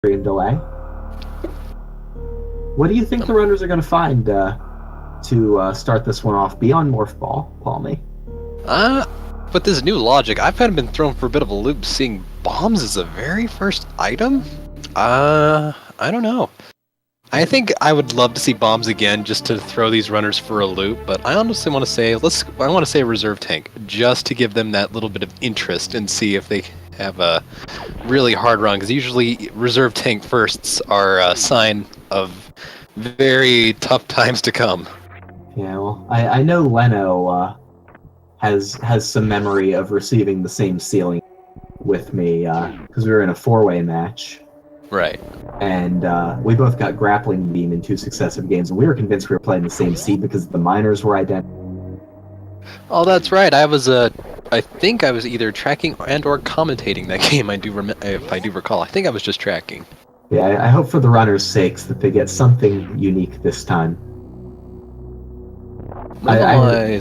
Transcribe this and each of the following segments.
and delay. What do you think the runners are going to find to start this one off beyond Morph Ball, Palmy? With this new logic, I've kind of been thrown for a bit of a loop seeing bombs as the very first item. I don't know. I think I would love to see bombs again just to throw these runners for a loop, but I honestly want to say, I want to say a reserve tank, just to give them that little bit of interest and see if they have a really hard run, because usually reserve tank firsts are a sign of very tough times to come. Yeah, well, I know Leno has some memory of receiving the same ceiling with me, because we were in a 4-way match. Right. And we both got grappling beam in 2 successive games, and we were convinced we were playing the same seed because the miners were identical. Oh, that's right. I think I was either tracking and or commentating that game. If I do recall. I think I was just tracking. Yeah, I hope for the runners' sakes that they get something unique this time. I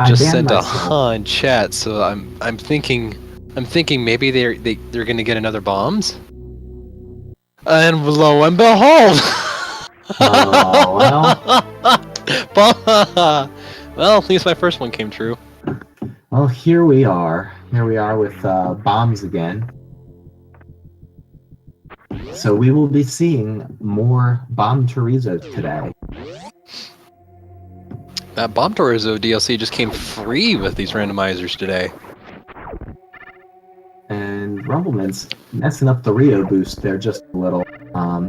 just sent a myself. huh in chat, so I'm thinking maybe they're gonna get another bombs. And lo and behold! Oh, well. Well, at least my first one came true. Well, here we are. Here we are with bombs again. So we will be seeing more Bomb Chorizo today. That Bomb Chorizo DLC just came free with these randomizers today. And Rumbleminze messing up the Rio boost there just a little. I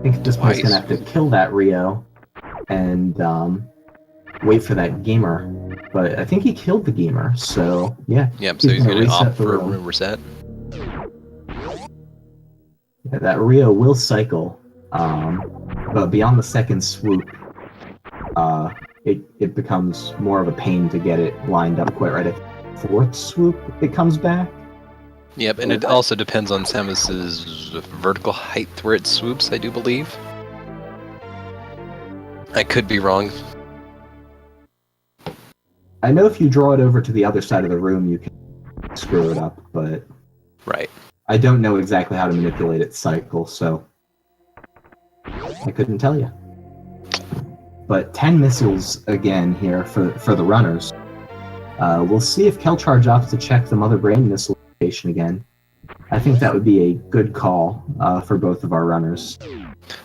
think this one's going to have to kill that Rio and wait for that gamer. But I think he killed the gamer, so yeah. Yep, so he's going to opt for a room reset. Yeah, that Rio will cycle, but beyond the second swoop, it becomes more of a pain to get it lined up quite right. At the 4th swoop, it comes back. Yep, and it also depends on Samus's vertical height where it swoops, I do believe. I could be wrong. I know if you draw it over to the other side of the room, you can screw it up, but right. I don't know exactly how to manipulate its cycle, so I couldn't tell you. But 10 missiles again here for the runners. We'll see if kelcharge opts to check the Mother Brain missile location again. I think that would be a good call for both of our runners.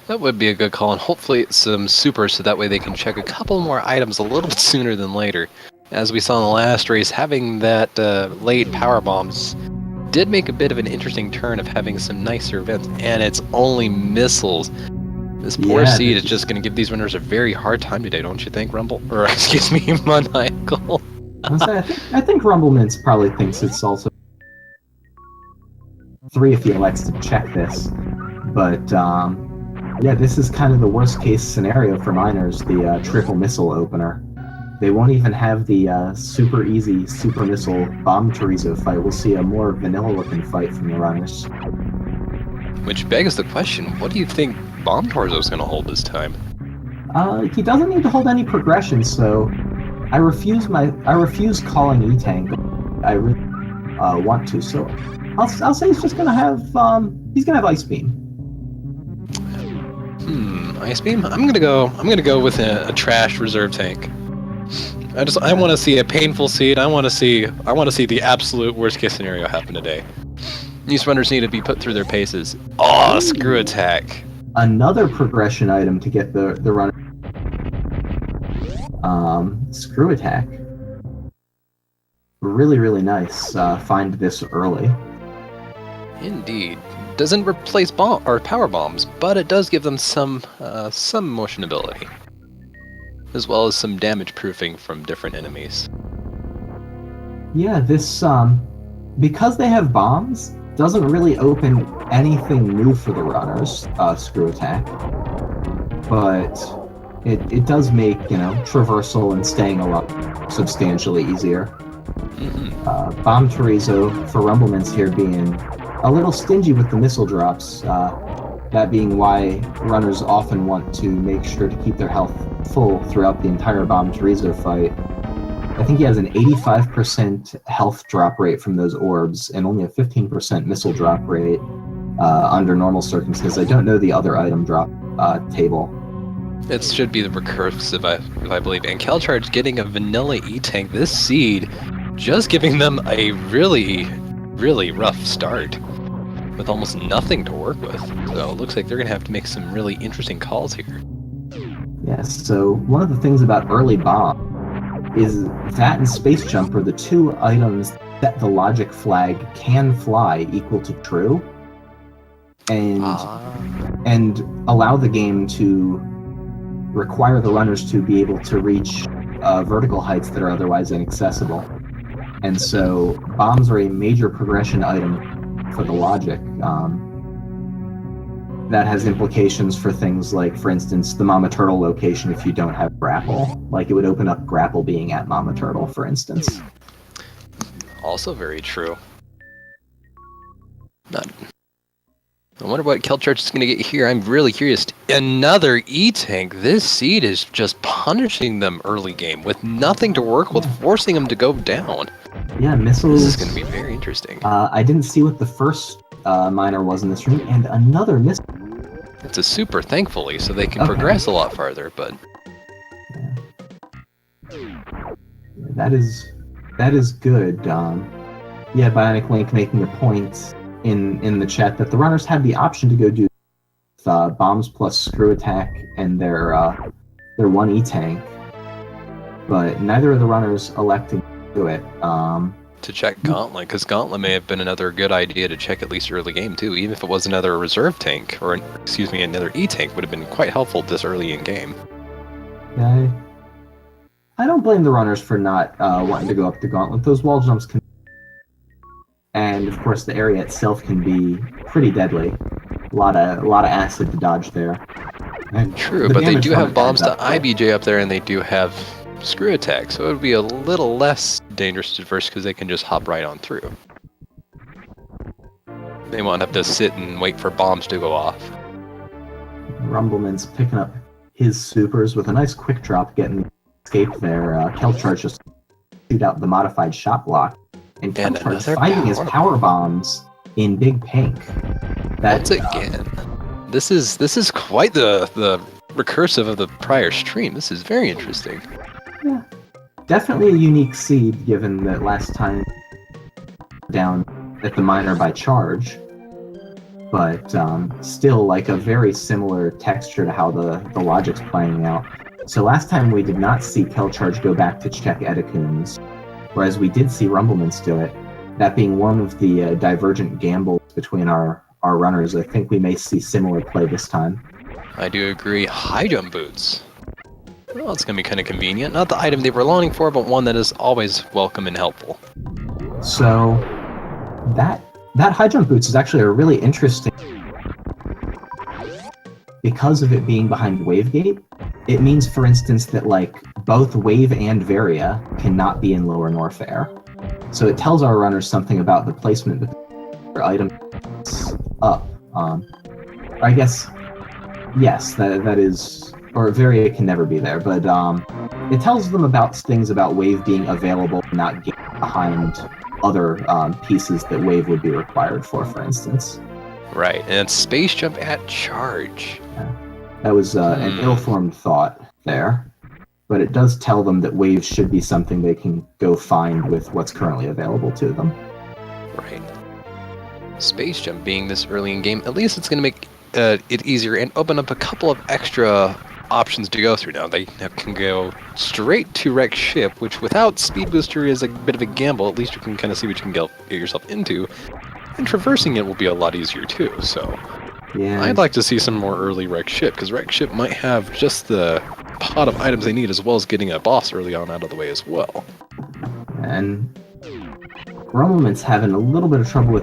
That would be a good call, and hopefully some supers so that way they can check a couple more items a little bit sooner than later. As we saw in the last race, having that late power bombs did make a bit of an interesting turn of having some nicer events, and it's only missiles. This poor seed is just going to give these runners a very hard time today, don't you think, Rumble? Or, excuse me, Maniacal. I think Rumbleminze probably thinks it's also 3 if he elects to check this. But, yeah, this is kind of the worst case scenario for miners, the triple missile opener. They won't even have the super easy super missile Bomb Chorizo fight. We'll see a more vanilla looking fight from the runners. Which begs the question, what do you think Bomb Chorizo's going to hold this time? He doesn't need to hold any progression, so I refuse calling E-Tank. I really want to, so I'll say he's just going to have Ice Beam. Ice Beam? I'm gonna go with a trash reserve tank. I want to see a painful seed. I want to see the absolute worst case scenario happen today. These runners need to be put through their paces. Oh, screw attack. Another progression item to get the runner. Screw attack. Really, really nice. Find this early. Indeed. Doesn't replace power bombs, but it does give them some motion ability, as well as some damage proofing from different enemies. Yeah, this because they have bombs, doesn't really open anything new for the runners. Screw attack, but it does make traversal and staying a lot substantially easier. Mm-hmm. Bomb Chorizo for Rumbleminze here being a little stingy with the missile drops, that being why runners often want to make sure to keep their health full throughout the entire Bomb Chorizo fight. I think he has an 85% health drop rate from those orbs and only a 15% missile drop rate. under normal circumstances. I don't know the other item drop table. It should be the recursive, if I believe. And kelcharge getting a vanilla E-Tank. This seed just giving them a really, really rough start with almost nothing to work with. So it looks like they're going to have to make some really interesting calls here. Yes, so one of the things about early bomb is that and Space Jump are the two items that the logic flag can fly equal to true, and allow the game to require the runners to be able to reach vertical heights that are otherwise inaccessible. And so bombs are a major progression item for the logic. That has implications for things like, for instance, the Mama Turtle location if you don't have grapple. Like, it would open up grapple being at Mama Turtle, for instance. Also very true. I wonder what kelcharge is going to get here. I'm really curious. Another E-Tank. This seed is just punishing them early game with nothing to work with, forcing them to go down. Yeah, missiles. This is going to be very interesting. I didn't see what the first miner was in this room, and another missile. It's a super, thankfully, so they can progress a lot farther, but... That is good. Yeah, Bionic Link making a point in the chat that the runners had the option to go do bombs plus screw attack and their one E-Tank, but neither of the runners elected to do it. To check Gauntlet, because Gauntlet may have been another good idea to check at least early game too, even if it was another reserve tank, or another E-Tank would have been quite helpful this early in game. Yeah, I don't blame the runners for not wanting to go up the Gauntlet. Those wall jumps can, and of course the area itself can be pretty deadly. A lot of acid to dodge there. And true, but they do have bombs to IBJ up there, and they do have screw attack, so it would be a little less dangerous at first because they can just hop right on through. They won't have to sit and wait for bombs to go off. Rumbleminze picking up his supers with a nice quick drop, getting escape there. kelcharge just shoot out the modified shot block, and kelcharge finding his power bombs in Big Pink. Once again, this is quite the recursive of the prior stream. This is very interesting. Yeah, definitely a unique seed, given that last time down at the miner by charge, but still like a very similar texture to how the logic's playing out. So last time we did not see kelcharge go back to check Edecoons, whereas we did see Rumbleminze do it. That being one of the divergent gambles between our runners, I think we may see similar play this time. I do agree. High jump boots. Well, it's going to be kind of convenient. Not the item they were longing for, but one that is always welcome and helpful. So, that high jump boots is actually a really interesting... Because of it being behind Wavegate, it means, for instance, that like both Wave and Varia cannot be in Lower Norfair. So it tells our runners something about the placement of their items up. I guess, yes, that is... Or Varia can never be there, but it tells them about things about Wave being available, not getting behind other pieces that Wave would be required for instance. Right, and Space Jump at charge. Yeah. That was an ill-formed thought there, but it does tell them that Wave should be something they can go find with what's currently available to them. Right. Space Jump being this early in game, at least it's going to make it easier and open up a couple of extra options to go through now. They can go straight to wreck ship, which without speed booster is a bit of a gamble. At least you can kind of see what you can get yourself into, and traversing it will be a lot easier too. So yeah, I'd like to see some more early wreck ship, because wreck ship might have just the pot of items they need, as well as getting a boss early on out of the way as well. And Rumbleminze having a little bit of trouble with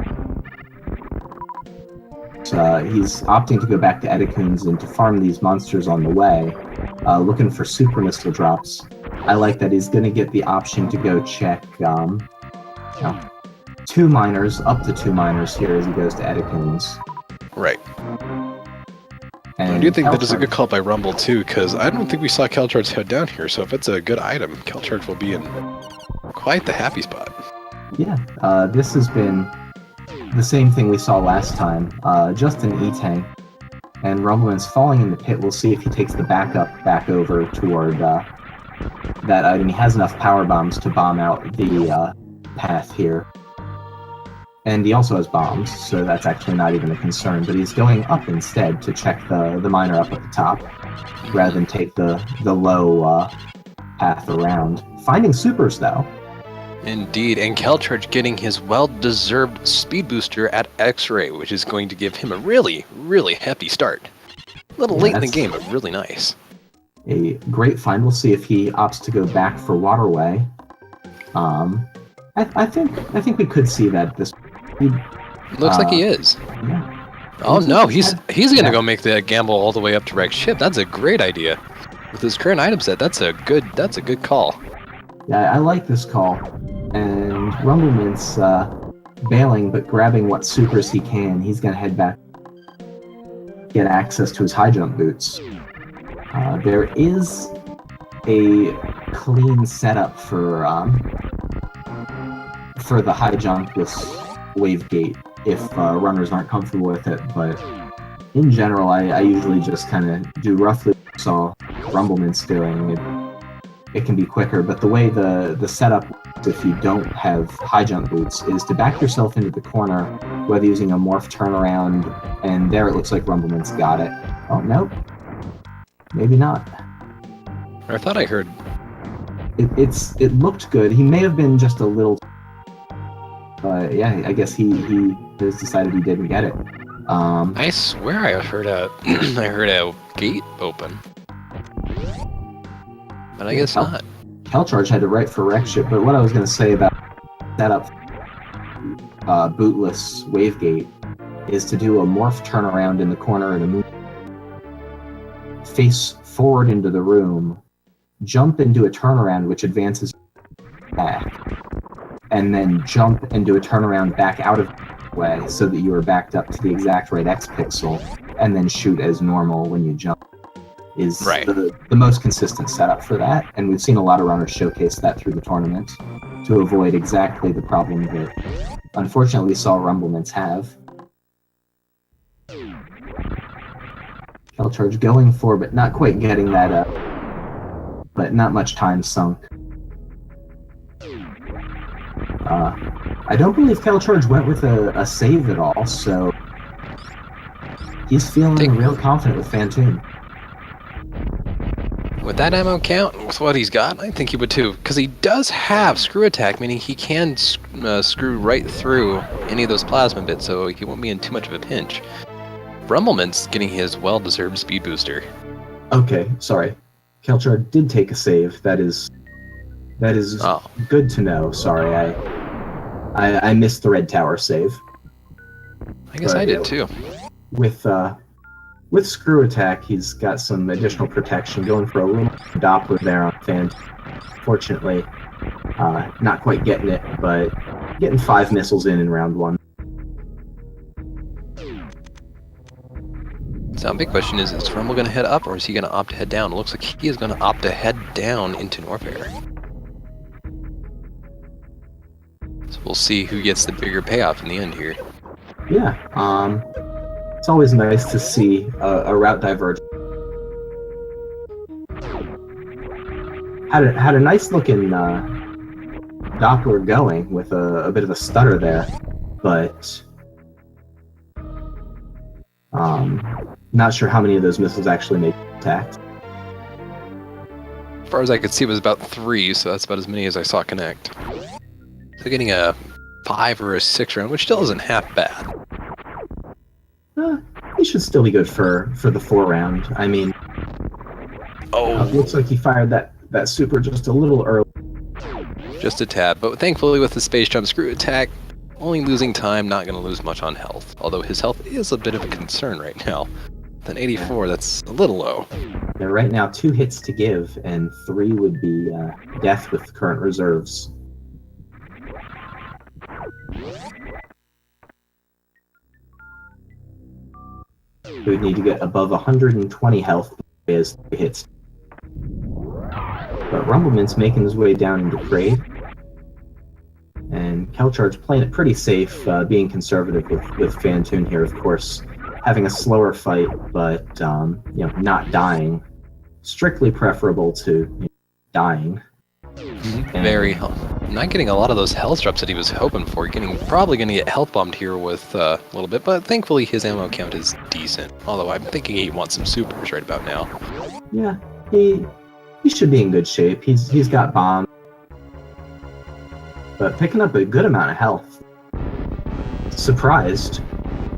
he's opting to go back to Edecoons and to farm these monsters on the way, looking for super missile drops. I like that he's going to get the option to go check two miners, up to two miners here as he goes to Edecoons. Right. And I do think that is a good call by Rumble too, because I don't think we saw kelcharge head down here, so if it's a good item, kelcharge will be in quite the happy spot. Yeah, this has been the same thing we saw last time, just an E-tank. And Rumbleminze falling in the pit. We'll see if he takes the backup back over toward that item. He has enough power bombs to bomb out the path here. And he also has bombs, so that's actually not even a concern. But he's going up instead to check the miner up at the top, rather than take the low path around. Finding supers, though. Indeed, and kelcharge getting his well-deserved speed booster at X-ray, which is going to give him a really, really hefty start. A little late in the game, but really nice. A great find. We'll see if he opts to go back for Waterway. I think we could see that this. Looks like he is. Yeah. Oh no, he's gonna go make the gamble all the way up to wreck ship. That's a great idea. With his current item set, that's a good call. Yeah, I like this call. And Rumbleminze bailing, but grabbing what supers he can. He's gonna head back, get access to his high jump boots. There is a clean setup for the high jump with wave gate if runners aren't comfortable with it, but in general, I usually just kind of do roughly what I saw Rumbleminze doing. It can be quicker, but the way the setup works if you don't have high jump boots is to back yourself into the corner, whether using a morph turnaround, and there it looks like Rumbleminze got it. Oh, nope. Maybe not. I thought I heard. It looked good. He may have been just a little... yeah, I guess he has decided he didn't get it. I swear I heard a I heard a gate open, but I guess not. kelcharge had to write for wreck ship, but what I was going to say about setup bootless wave gate is to do a morph turnaround in the corner and a move face forward into the room, jump into a turnaround which advances back, and then jump and do a turnaround back out of the way so that you are backed up to the exact right X pixel, and then shoot as normal when you jump. Is right. the most consistent setup for that, and we've seen a lot of runners showcase that through the tournament to avoid exactly the problem that unfortunately we saw Rumbleminze have. kelcharge going for, but not quite getting that up, but not much time sunk. I don't believe kelcharge went with a save at all, so he's feeling real confident with Phantom. With that ammo count, with what he's got, I think he would too. Because he does have screw attack, meaning he can screw right through any of those plasma bits, so he won't be in too much of a pinch. Rumbleminze getting his well-deserved speed booster. Okay, sorry. kelcharge did take a save. That is good to know. Sorry, I missed the red tower save. I guess I did too. With screw attack, he's got some additional protection, going for a little Doppler there on Fan. Fortunately, not quite getting it, but getting 5 missiles in round 1. So, big question is Rumble going to head up, or is he going to opt to head down? It looks like he is going to opt to head down into Norfair. So we'll see who gets the bigger payoff in the end here. Yeah, it's always nice to see a route diverge. Had a nice looking Doppler going with a bit of a stutter there, but not sure how many of those missiles actually made contact. As far as I could see, it was about 3, so that's about as many as I saw connect. So getting a 5 or a 6 round, which still isn't half bad. He should still be good for the 4 round. I mean, looks like he fired that super just a little early. Just a tad, but thankfully with the space jump screw attack, only losing time, not going to lose much on health. Although his health is a bit of a concern right now. With an 84, that's a little low. Yeah, right now 2 hits to give, and 3 would be death with current reserves. He would need to get above 120 health as 3 hits. But Rumbleminze making his way down into Crave. And kelcharge playing it pretty safe, being conservative with Fantoon here, of course, having a slower fight, but not dying. Strictly preferable to dying. Very not getting a lot of those health drops that he was hoping for. Probably going to get health bombed here with a little bit, but thankfully his ammo count is decent. Although I'm thinking he wants some supers right about now. Yeah, he should be in good shape. He's got bombs, but picking up a good amount of health. Surprised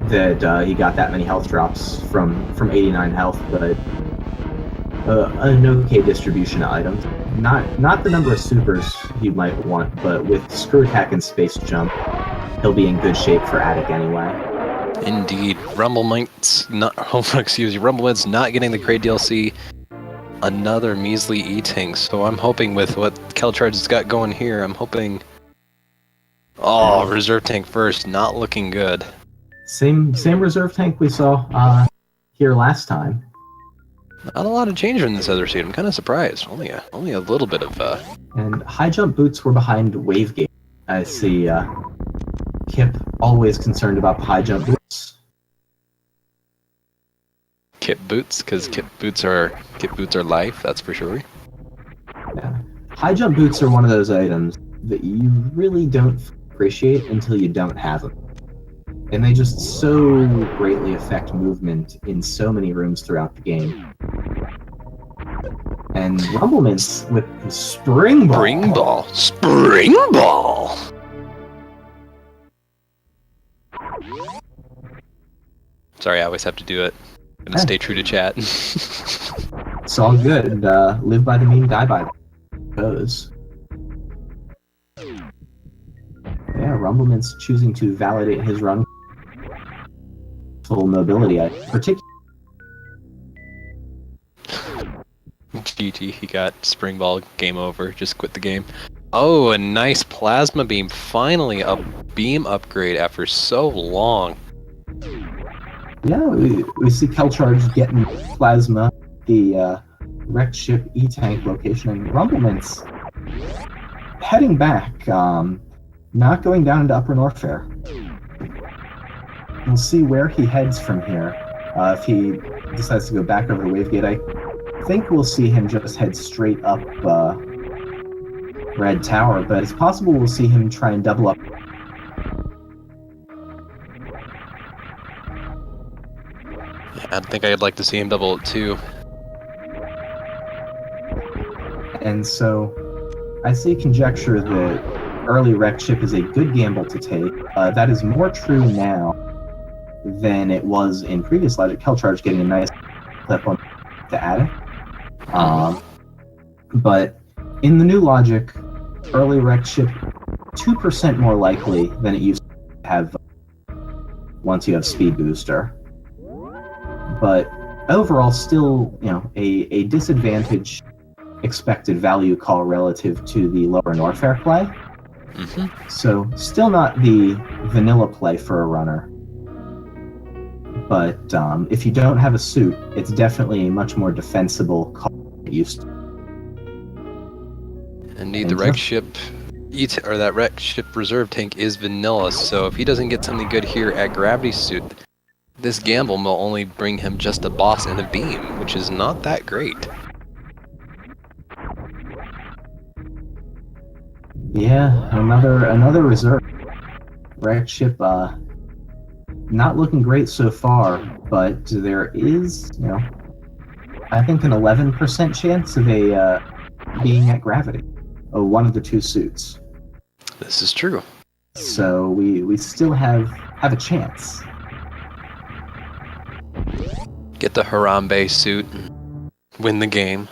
that he got that many health drops from 89 health, but an okay distribution of items. Not the number of supers you might want, but with Screw Attack and Space Jump, he'll be in good shape for Attic anyway. Indeed. Rumbleminze not getting the Crate DLC. Another measly E-Tank, so I'm hoping with what kelcharge has got going here, I'm hoping... Oh, Reserve Tank first, not looking good. Same Reserve Tank we saw here last time. Not a lot of change in this other seat. I'm kind of surprised. Only a little bit of. And high jump boots were behind Wave Gate. I see. Kip always concerned about high jump boots. Kip boots, because Kip boots are life. That's for sure. Yeah, high jump boots are one of those items that you really don't appreciate until you don't have them. And they just so greatly affect movement in so many rooms throughout the game. And Rumbleminze with the Spring Ball. Spring Ball! Sorry, I always have to do it. I'm gonna stay true to chat. It's all good. Live by the meme, die by the goes. Yeah, Rumbleminze choosing to validate his run. Full mobility, particularly. GG, he got Spring Ball, game over, just quit the game. Oh, a nice Plasma Beam, finally a beam upgrade after so long. Yeah, we see kelcharge getting Plasma, the wrecked ship E-Tank location, and Rumbleminze heading back, not going down into Upper Norfair. We'll see where he heads from here. If he decides to go back over to Wavegate, I think we'll see him just head straight up Red Tower, but it's possible we'll see him try and double up. I think I'd like to see him double it too. And so, I see conjecture that early wreck ship is a good gamble to take. That is more true now than it was in previous logic. kelcharge getting a nice clip on to Attic. But in the new logic, early wreck ship 2% more likely than it used to have once you have speed booster. But overall, still, a disadvantage expected value call relative to the lower Norfair play. Mm-hmm. So still not the vanilla play for a runner. But if you don't have a suit, it's definitely a much more defensible call than it used to. Indeed, the wreck ship, or that wreck ship reserve tank is vanilla, so if he doesn't get something good here at Gravity Suit, this gamble will only bring him just a boss and a beam, which is not that great. Yeah, another reserve wreck ship. Not looking great so far, but there is, I think an 11% chance of a being at Gravity. One of the two suits. This is true. So we still have a chance. Get the Harambe suit and win the game.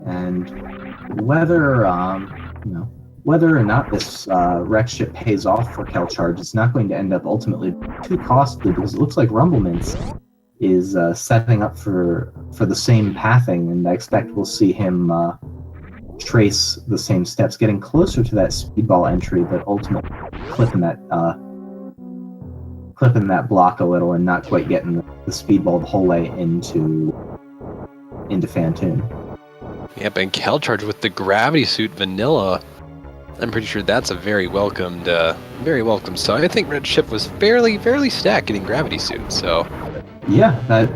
And whether whether or not this wreck ship pays off for kelcharge, it's not going to end up ultimately too costly, because it looks like Rumbleminze is setting up for the same pathing, and I expect we'll see him trace the same steps, getting closer to that speedball entry, but ultimately clipping that clipping that block a little and not quite getting the speedball the whole way into Phantoon. Yep, and kelcharge with the gravity suit vanilla. I'm pretty sure that's a very welcomed So I think Red Ship was fairly stacked getting gravity suit. So yeah, that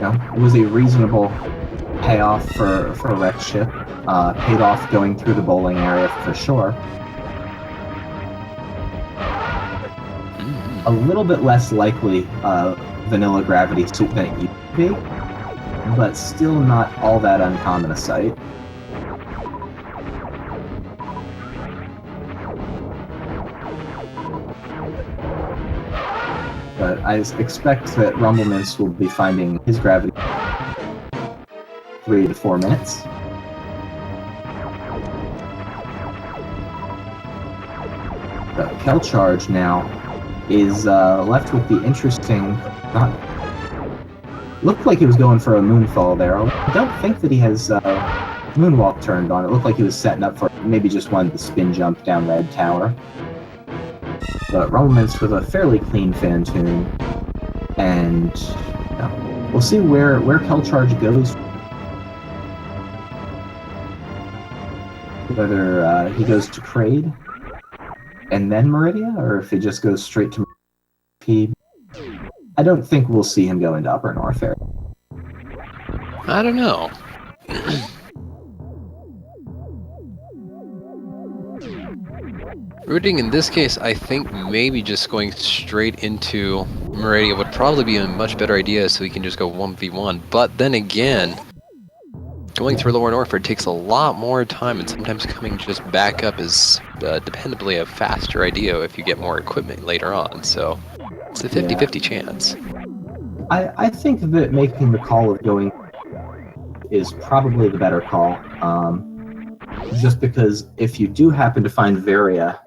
it was a reasonable payoff for Red Ship. Paid off going through the bowling area for sure. A little bit less likely vanilla gravity suit than it used to be, but still not all that uncommon a sight. But I expect that Rumbleminze will be finding his gravity 3 to 4 minutes. But kelcharge now is left with the interesting... Looked like he was going for a moonfall there. I don't think that he has moonwalk turned on. It looked like he was setting up for maybe just wanted to spin jump down Red Tower. But Rumbleminze with a fairly clean Phantoon. And we'll see where kelcharge goes. Whether he goes to Kraid and then Meridia, or if he just goes straight to P. I don't think we'll see him go into Upper North area. I don't know. Routing in this case, I think maybe just going straight into Meridia would probably be a much better idea, so he can just go 1v1. But then again, going through Lower Northford takes a lot more time, and sometimes coming just back up is dependably a faster idea if you get more equipment later on. So it's a 50-50 chance. I think that making the call of going is probably the better call. Just because if you do happen to find Varia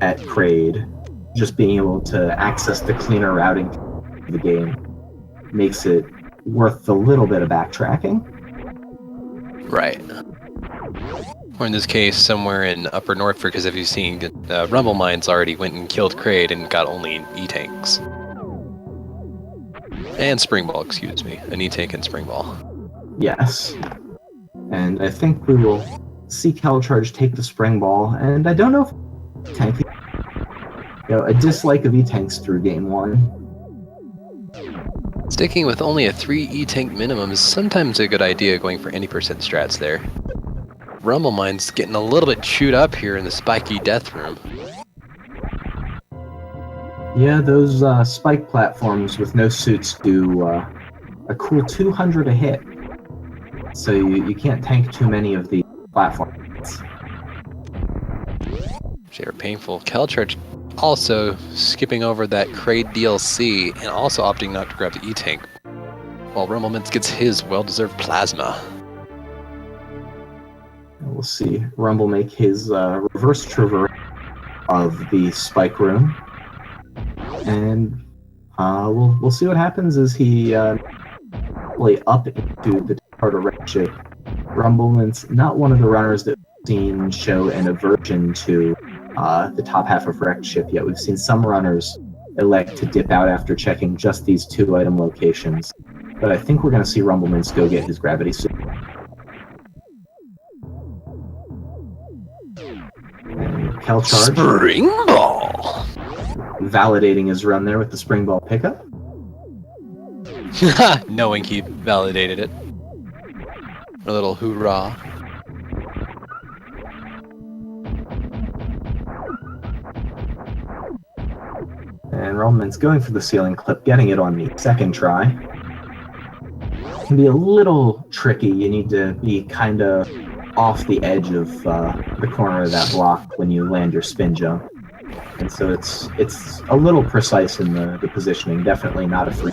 at Kraid, just being able to access the cleaner routing of the game makes it worth the little bit of backtracking. Right. Or in this case, somewhere in Upper Northford, because if you've seen, Rumbleminze already went and killed Kraid and got only E-tanks. And Springball, excuse me. An E-tank and Springball. Yes. And I think we will see kelcharge take the Springball, and I don't know if tank, a dislike of E-tanks through game 1. Sticking with only a 3 E-tank minimum is sometimes a good idea going for any percent strats there. Rumbleminze getting a little bit chewed up here in the spiky death room. Yeah, those spike platforms with no suits do a cool 200 a hit. So you can't tank too many of the platforms. They are painful. kelcharge also skipping over that Kraid DLC and also opting not to grab the E-tank, while Rumbleminze gets his well-deserved plasma. We'll see Rumble make his reverse traverse of the spike room, and we'll see what happens as he play up into the part of Red Ship. Rumbleminze, not one of the runners that we've seen show an aversion to the top half of Wrecked Ship yet. We've seen some runners elect to dip out after checking just these 2 item locations, but I think we're going to see Rumbleminze go get his gravity suit. And kelcharge Springball! Validating his run there with the Springball pickup. Knowing he validated it. A little hoorah. And Rumbleminze going for the ceiling clip, getting it on the second try. Can be a little tricky. You need to be kind of off the edge of the corner of that block when you land your spin jump. And so it's a little precise in the positioning. Definitely not a free.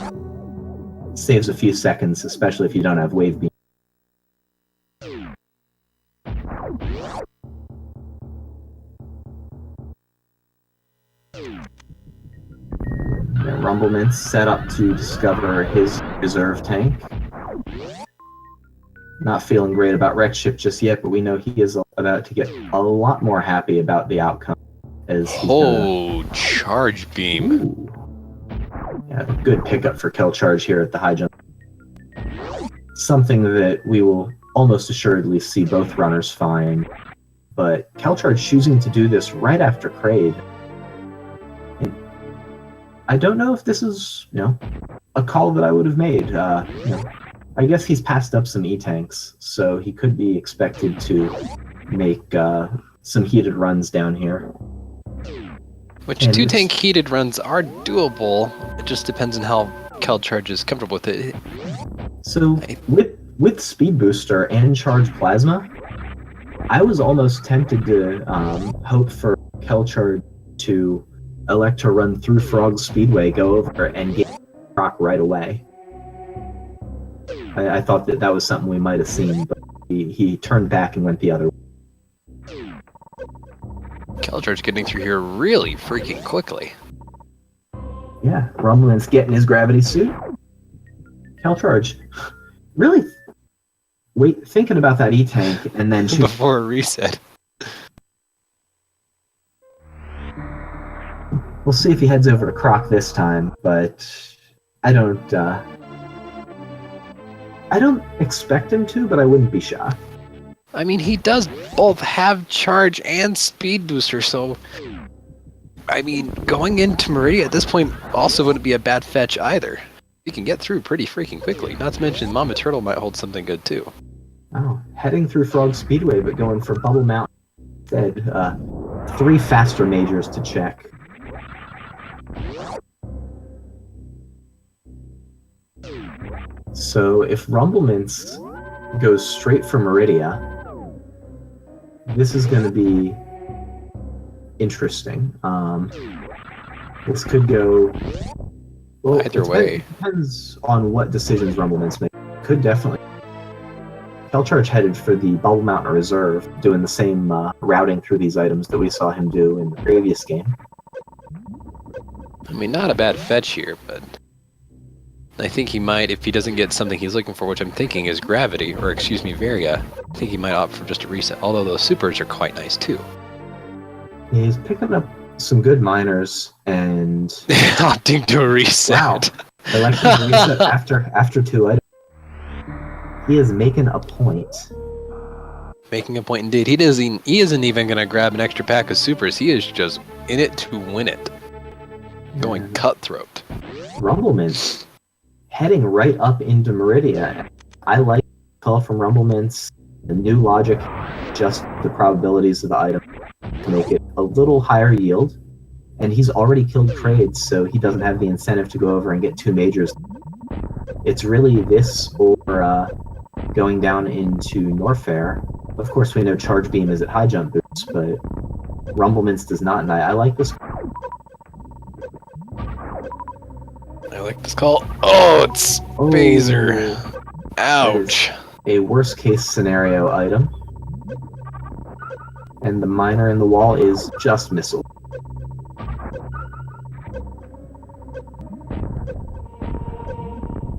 Saves a few seconds, especially if you don't have wave beam. Rumbleminze set up to discover his reserve tank. Not feeling great about Wrecked Ship just yet, but we know he is about to get a lot more happy about the outcome As he's Oh, charge beam. Ooh. Yeah, good pickup for kelcharge here at the high jump. Something that we will almost assuredly see both runners find. But kelcharge choosing to do this right after Kraid. And I don't know if this is, a call that I would have made. I guess he's passed up some E-tanks, so he could be expected to make some heated runs down here. Which 2-tank heated runs are doable. It just depends on how kelcharge is comfortable with it. So with Speed Booster and Charge Plasma, I was almost tempted to hope for kelcharge to elect to run through Frog Speedway, go over and get Croc right away. I thought that was something we might have seen, but he turned back and went the other way. kelcharge getting through here really freaking quickly. Yeah, Rumbleminze getting his gravity suit. kelcharge really thinking about that E-tank and then before a reset. We'll see if he heads over to Croc this time, but I don't expect him to, but I wouldn't be shocked. I mean, he does both have charge and speed booster, so I mean, going into Meridia at this point also wouldn't be a bad fetch either. You can get through pretty freaking quickly. Not to mention Mama Turtle might hold something good too. Oh, heading through Frog Speedway, but going for Bubble Mountain instead. 3 faster majors to check. So if Rumbleminze goes straight for Meridia, this is going to be interesting. This could go either way. It depends on what decisions Rumbleminze make. Could definitely. kelcharge headed for the Bubble Mountain Reserve, doing the same routing through these items that we saw him do in the previous game. I mean, not a bad fetch here, but I think he might, if he doesn't get something he's looking for, which I'm thinking is Gravity, or excuse me, Varia, I think he might opt for just a reset, although those supers are quite nice too. He's picking up some good miners and opting to a reset. Wow, electing to reset after 2 items. He is making a point. Making a point indeed. He isn't even going to grab an extra pack of supers. He is just in it to win it. Going cutthroat. Rumbleminze heading right up into Meridia. I like the call from Rumbleminze. The new logic, just the probabilities of the item to make it a little higher yield. And he's already killed Kraid, so he doesn't have the incentive to go over and get 2 majors. It's really this or going down into Norfair. Of course, we know Charge Beam is at high jump boost, but Rumbleminze does not, and I like this. I like this call. Oh, it's Phaser. Ouch. A worst case scenario item. And the miner in the wall is just missile.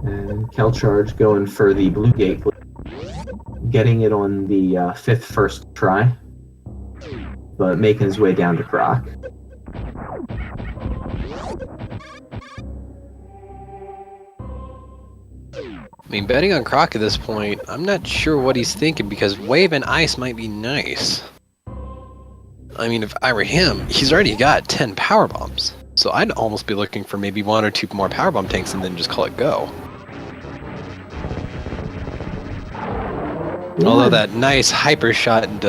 And kelcharge going for the blue gate, getting it on the 5th first try, but making his way down to Croc. I mean, betting on Croc at this point, I'm not sure what he's thinking, because Wave and Ice might be nice. I mean, if I were him, he's already got 10 power bombs, so I'd almost be looking for maybe 1 or 2 more power bomb tanks and then just call it go. Yeah. Although that nice hyper shot and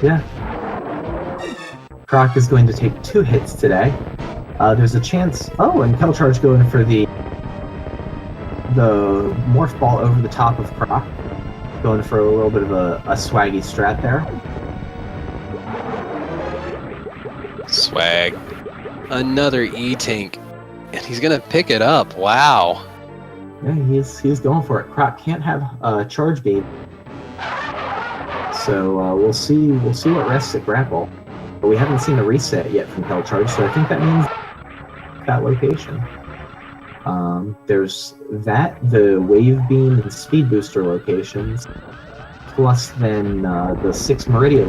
yeah. Croc is going to take 2 hits today. There's a chance. Oh, and kelcharge going for the morph ball over the top of Croc, going for a little bit of a swaggy strat there. Swag. Another E-tank, and he's gonna pick it up. Wow. Yeah, he's going for it. Croc can't have charge beam, so we'll see what rests at grapple. But we haven't seen a reset yet from kelcharge, so I think that means that location. There's the wave beam and speed booster locations, plus then the 6 Meridia.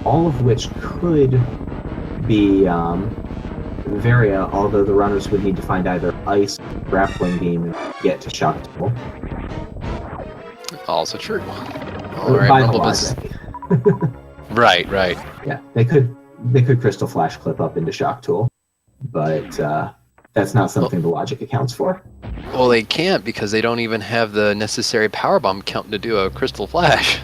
all of which could be Varia, although the runners would need to find either Ice or Grappling Beam and get to Shock Tool. Also true. By Rumbleminze. Right. Yeah, they could Crystal Flash Clip up into Shock Tool, but that's not something the logic accounts for. Well, they can't because they don't even have the necessary Power Bomb count to do a Crystal Flash.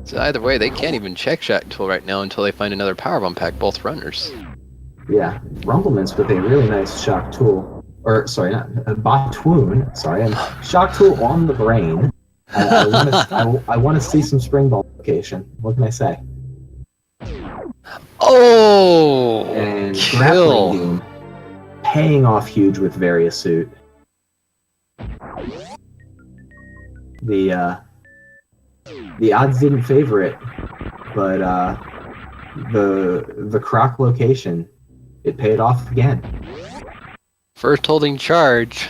So either way, they can't even check Shock Tool right now until they find another Power Bomb pack, both runners. Yeah, Rumbleminze with a really nice Shock Tool, or sorry, not Botwoon. Sorry, and Shock Tool on the brain. I want to see some Spring Ball location. What can I say? Oh! And kill. Grappling Beam paying off huge with Varia Suit. The odds didn't favor it, but the Croc location, it paid off again. First holding charge,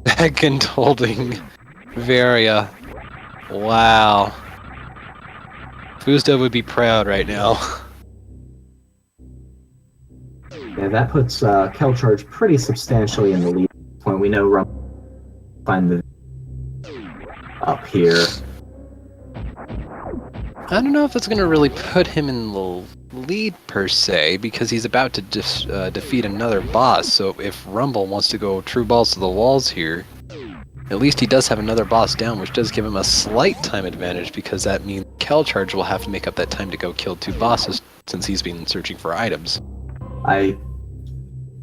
second holding Varia. Wow. Fusto would be proud right now. Yeah, that puts kelcharge pretty substantially in the lead. At this point, we know find the up here. I don't know if that's going to really put him in the lead per se, because he's about to defeat another boss. So if Rumble wants to go true balls to the walls here, at least he does have another boss down, which does give him a slight time advantage, because that means kelcharge will have to make up that time to go kill two bosses, since he's been searching for items. I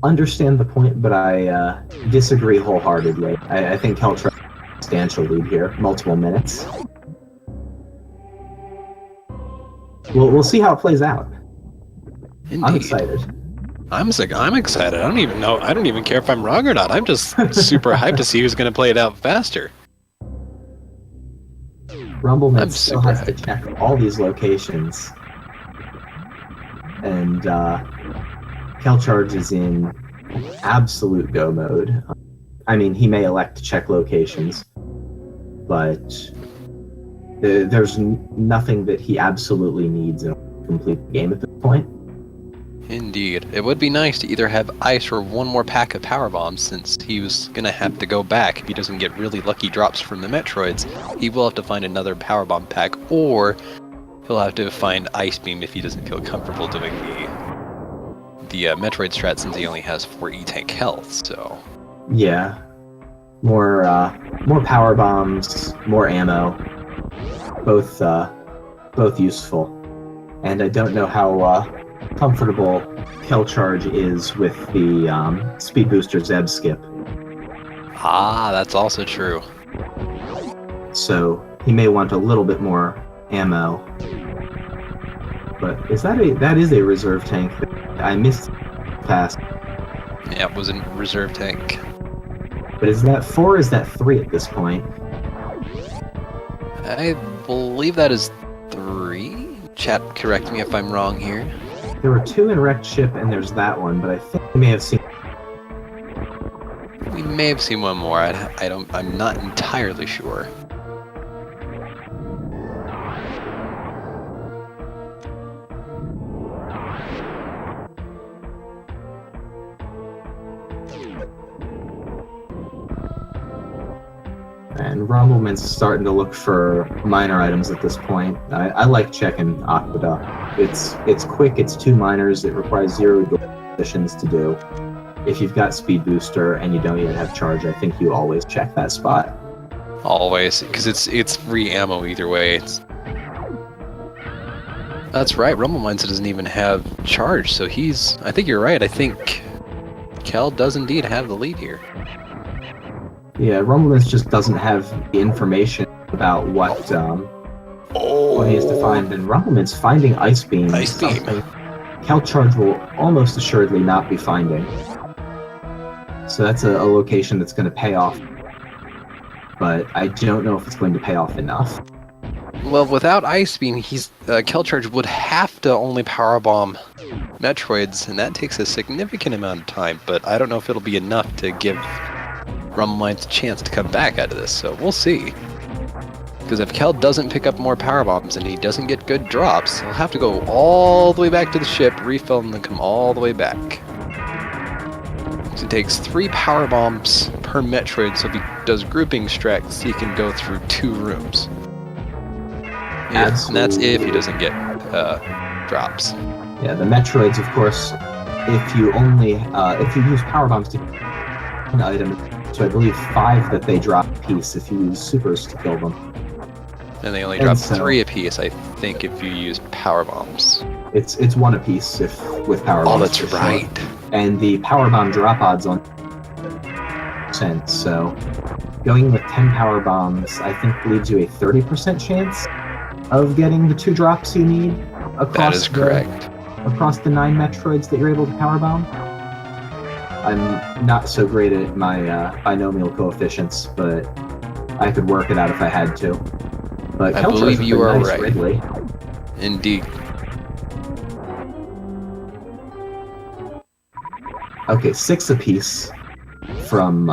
understand the point, but I disagree wholeheartedly. I think kelcharge has a substantial lead here, multiple minutes. We'll see how it plays out. Indeed. I'm excited. I'm excited. I don't even know. I don't even care if I'm wrong or not. I'm just super hyped to see who's going to play it out faster. Rumbleminze still has to check all these locations. And kelcharge is in absolute go mode. I mean, he may elect to check locations, but there's nothing that he absolutely needs in order to complete the game at this point. Indeed. It would be nice to either have Ice or one more pack of Power Bombs, since he was going to have to go back. If he doesn't get really lucky drops from the Metroids, he will have to find another Power Bomb pack, or he'll have to find Ice Beam if he doesn't feel comfortable doing the Metroid strat, since he only has 4 E-Tank health, so... Yeah. More Power Bombs, more ammo. Both useful. And I don't know how comfortable kelcharge is with the Speed Booster Zeb skip. Ah, that's also true. So he may want a little bit more ammo. But that is a reserve tank that I missed past. Yeah, it was a reserve tank. But is that 4 or is that 3 at this point? I believe that is 3. Chat, correct me if I'm wrong here. There were 2 in Wrecked Ship, and there's that one, but I think we may have seen... We may have seen one more. I'm not entirely sure. And Rumbleminze is starting to look for minor items at this point. I like checking Aqueduct. It's quick, it's 2 minors, it requires 0 positions to do. If you've got Speed Booster and you don't yet have Charge, I think you always check that spot. Always, because it's free ammo either way. That's right, Rumbleminze doesn't even have Charge, so I think you're right, I think Kel does indeed have the lead here. Yeah, Rumbleminze just doesn't have the information about what he has to find, and Rumbleminze finding Ice Beam is something kelcharge will almost assuredly not be finding. So that's a location that's going to pay off, but I don't know if it's going to pay off enough. Well, without Ice Beam, kelcharge would have to only Power Bomb Metroids, and that takes a significant amount of time, but I don't know if it'll be enough to give Rumbleminze a chance to come back out of this, so we'll see. Because if Kel doesn't pick up more power bombs and he doesn't get good drops, he'll have to go all the way back to the ship, refill, and then come all the way back. So it takes 3 power bombs per Metroid, so if he does grouping strats, he can go through 2 rooms. And that's if he doesn't get drops. Yeah, the Metroids, of course, if you use power bombs to kill an item, so I believe 5 that they drop a piece if you use supers to kill them. And they only drop 3 apiece, I think, if you use power bombs. It's 1 apiece with power bombs. Oh, that's right. And the power bomb drop odds on %, so going with 10 power bombs, I think leaves you a 30% chance of getting the 2 drops you need across That is correct. Across the 9 Metroids that you're able to power bomb. I'm not so great at my binomial coefficients, but I could work it out if I had to. But I believe you are nice right. Ridley. Indeed. Okay, 6 apiece from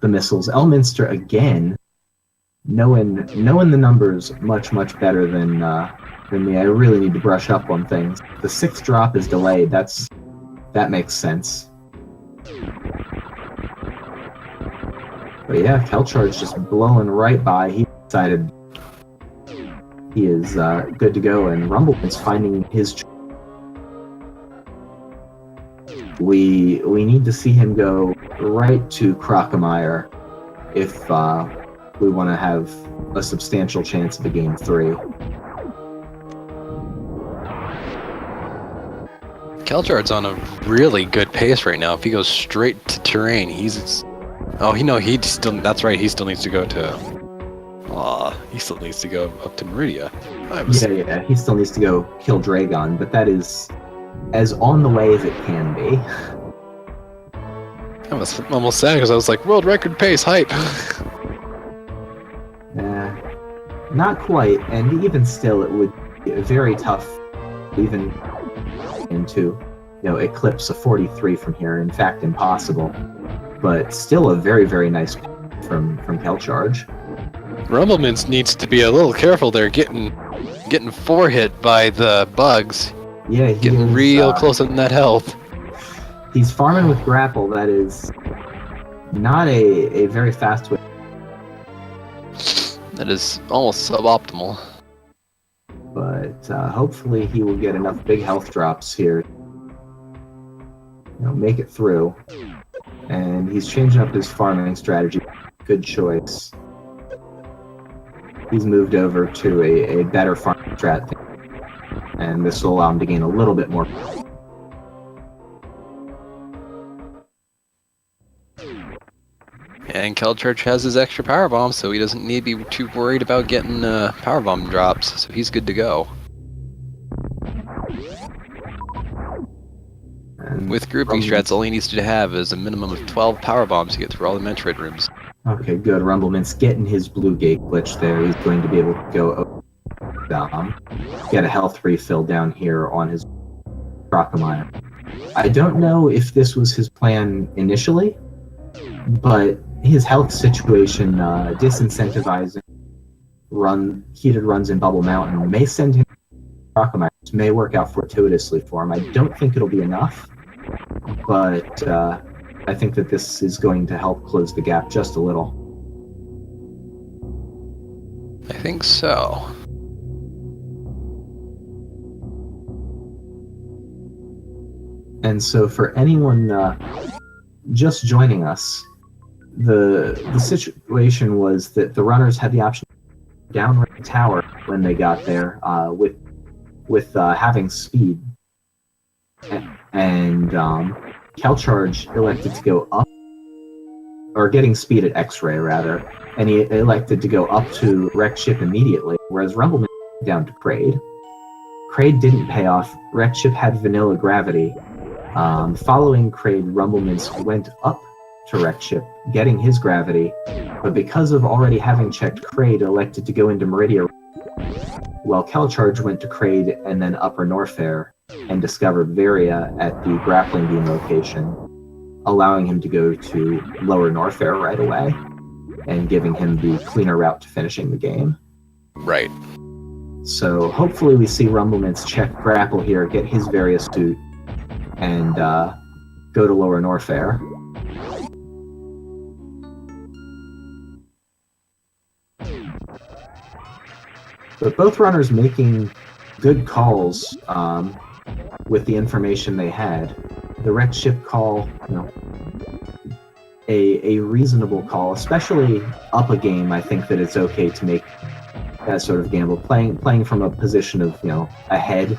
the missiles. Elminster again, knowing the numbers much better than me. I really need to brush up on things. The 6th drop is delayed. That makes sense. But yeah, kelcharge just blowing right by. He decided he is good to go, and Rumbleminze finding his. We need to see him go right to Crocomire if we want to have a substantial chance of a game 3. Kelcharge's on a really good pace right now. If he goes straight to terrain, he's... Oh, he still... That's right, he still needs to go to... he still needs to go up to Meridia. Yeah, he still needs to go kill Dragon, but that is as on the way as it can be. I was almost sad because I was like, world record pace, hype! Not quite, and even still it would be very tough even to eclipse a 43 from here. In fact, impossible. But still a very nice from kelcharge. Rumbleminze needs to be a little careful there, getting 4-hit by the bugs. Yeah, getting real close on that health. He's farming with grapple. That is not a very fast way. That is almost suboptimal. But hopefully he will get enough big health drops here. Make it through. And he's changing up his farming strategy. Good choice. He's moved over to a better farming strat, and this will allow him to gain a little bit more. And kelcharge has his extra power bomb, so he doesn't need to be too worried about getting power bomb drops, so he's good to go. And with grouping strats, all he needs to have is a minimum of 12 power bombs to get through all the Metroid rooms. Okay, good. Rumbleminze getting his blue gate glitch there. He's going to be able to go get a health refill down here on his Crocomire. I don't know if this was his plan initially, but his health situation disincentivizing heated runs in Bubble Mountain may send him to Crocomire. This may work out fortuitously for him. I don't think it'll be enough, but I think that this is going to help close the gap just a little. I think so. And so for anyone just joining us, the situation was that the runners had the option to downrange the tower when they got there with having speed. And kelcharge elected to go up, or getting speed at X-ray rather, and he elected to go up to wreck ship immediately, whereas Rumbleminze went down to Kraid. Kraid didn't pay off. Wreck ship had vanilla gravity. Following Kraid, Rumbleminze went up to wreck ship, getting his gravity, but because of already having checked Kraid, elected to go into Meridia, while kelcharge went to Kraid and then Upper Norfair and discovered Varia at the grappling beam location, allowing him to go to Lower Norfair right away and giving him the cleaner route to finishing the game. Right. So hopefully we see Rumbleminze check grapple here, get his various suit, and go to Lower Norfair. But both runners making good calls with the information they had. The wrecked ship call, a reasonable call, especially up a game. I think that it's okay to make that sort of gamble. Playing from a position of ahead,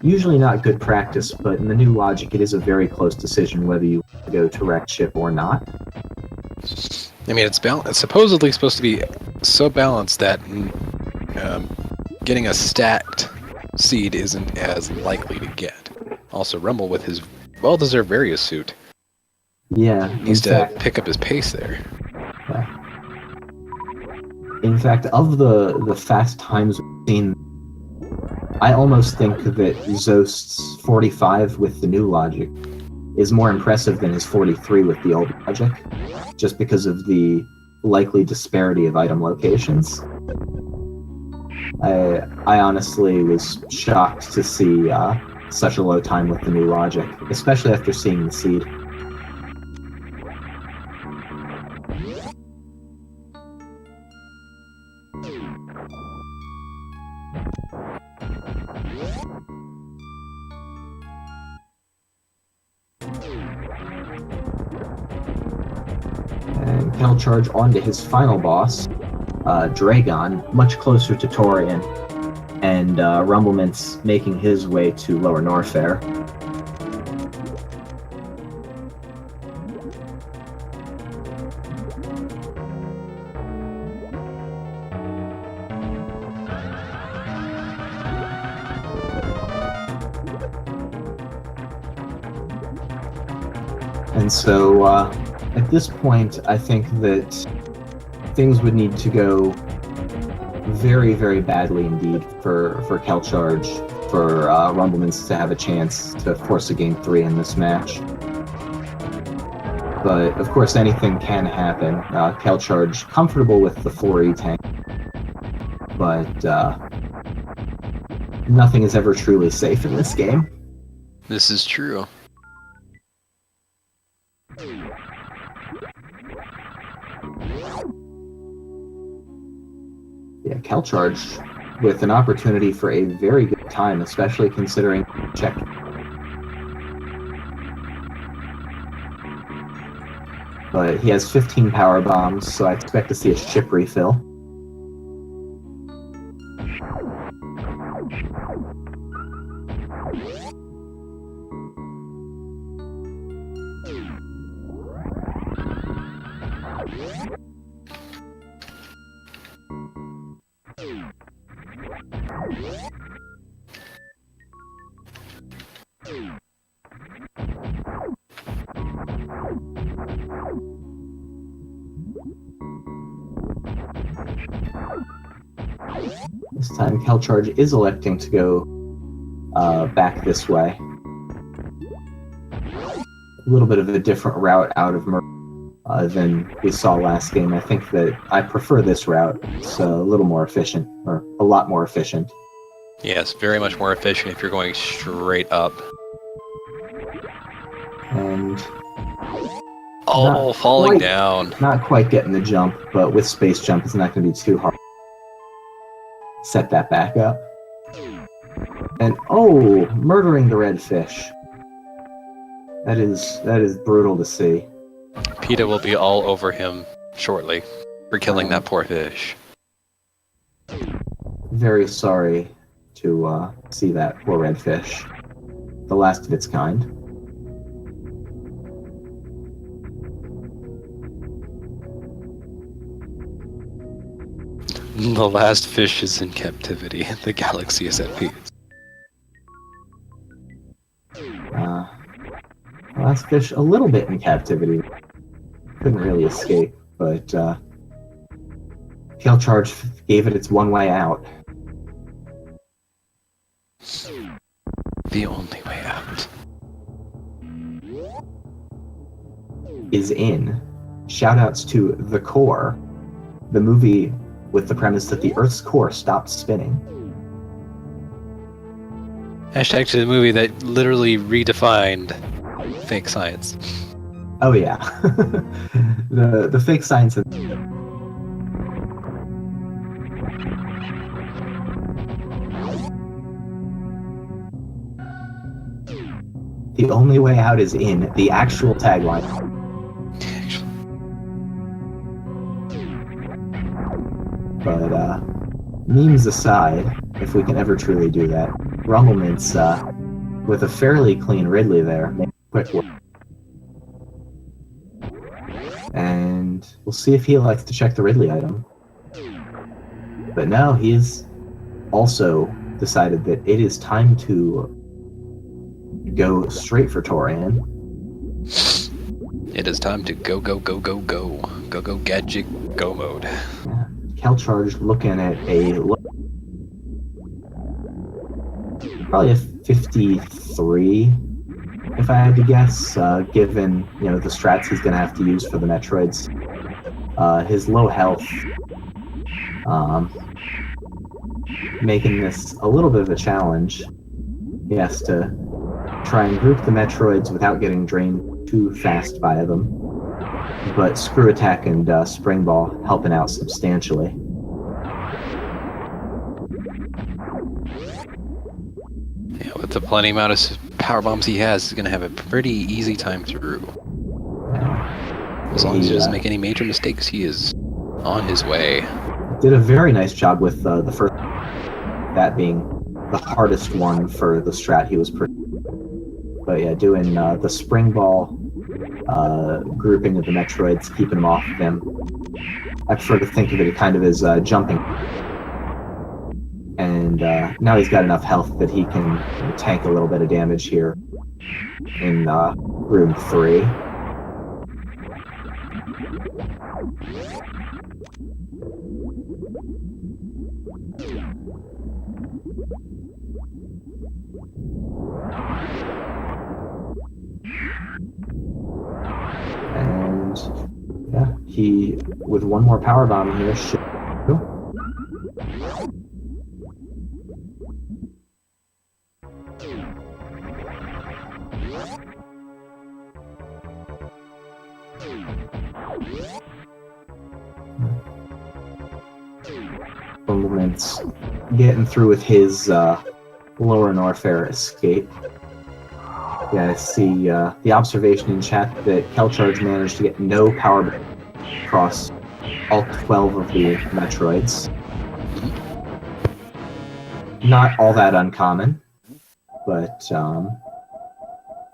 usually not good practice, but in the new logic, it is a very close decision whether you go to wrecked ship or not. I mean, it's supposedly supposed to be so balanced that getting a stacked seed isn't as likely to get. Also, Rumble with his well-deserved various suit. Yeah, needs to pick up his pace there. Yeah. In fact, of the fast times we've seen, I almost think that Zost's 45 with the new logic is more impressive than his 43 with the old logic, just because of the likely disparity of item locations. I honestly was shocked to see such a low time with the new logic, especially after seeing the seed. And kelcharge onto his final boss, Dragon, much closer to Torian, and Rumbleminze making his way to Lower Norfair. And so, at this point, I think that things would need to go very, very badly indeed for kelcharge, for Rumbleminze to have a chance to force a game 3 in this match. But, of course, anything can happen. kelcharge comfortable with the 4E tank, but nothing is ever truly safe in this game. This is true. Yeah, kelcharge with an opportunity for a very good time, especially considering check. But he has 15 power bombs, so I expect to see a ship refill. This time, kelcharge is electing to go back this way. A little bit of a different route out of than we saw last game. I think that I prefer this route. It's a little more efficient, or a lot more efficient. Yes, very much more efficient if you're going straight up. And falling down. Not quite getting the jump, but with space jump, it's not going to be too hard. Set that back up. And murdering the red fish. That is brutal to see. PETA will be all over him shortly for killing that poor fish. Very sorry to see that poor red fish. The last of its kind. The last fish is in captivity. The galaxy is at peace. Last fish a little bit in captivity. Couldn't really escape, but kelcharge gave it its one way out. The only way out is in. Shoutouts to The Core, the movie with the premise that the Earth's core stopped spinning. Hashtag to the movie that literally redefined fake science. Oh yeah, the fake science. The only way out is in, the actual tagline. But memes aside, if we can ever truly do that, Rumbleminze, with a fairly clean Ridley there, made quick work. And we'll see if he likes to check the Ridley item. But no, he's also decided that it is time to go straight for Torian. It is time to go, go, go, go, go. Go, go, gadget, go mode. Yeah. kelcharge looking at probably a 53, if I had to guess, given the strats he's going to have to use for the Metroids. His low health, making this a little bit of a challenge. He has to try and group the Metroids without getting drained too fast by them. But Screw Attack and Spring Ball helping out substantially. Yeah, with the plenty amount of power bombs he has, he's going to have a pretty easy time through. As long as he doesn't make any major mistakes, he is on his way. Did a very nice job with the first, that being the hardest one for the strat he was But yeah, doing the Spring Ball grouping of the Metroids, keeping them off of him. I prefer to think of it kind of as jumping. And now he's got enough health that he can tank a little bit of damage here in room 3. And yeah, he, with one more power bomb here, should go. Rumbleminze getting through with his lower Norfair escape. Yeah, I see the observation in chat that kelcharge managed to get no power across all 12 of the Metroids. Not all that uncommon, but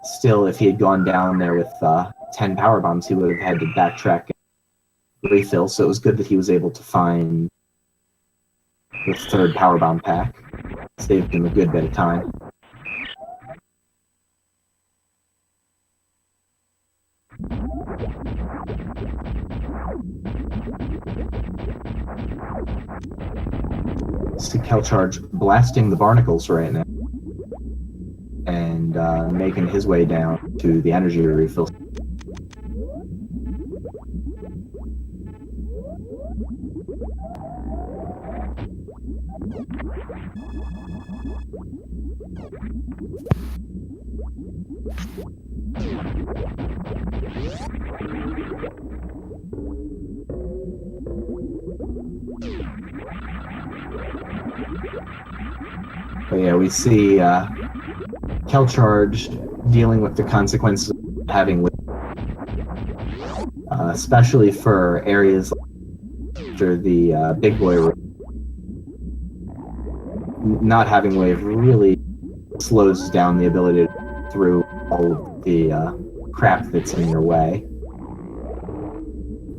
still, if he had gone down there with 10 power bombs, he would have had to backtrack and refill, so it was good that he was able to find the third power bomb pack. Saved him a good bit of time. See kelcharge blasting the barnacles right now and making his way down to the energy refill. But yeah, we see kelcharge dealing with the consequences of having, especially for areas after the big boy room. Not having wave really slows down the ability to get through all of the crap that's in your way.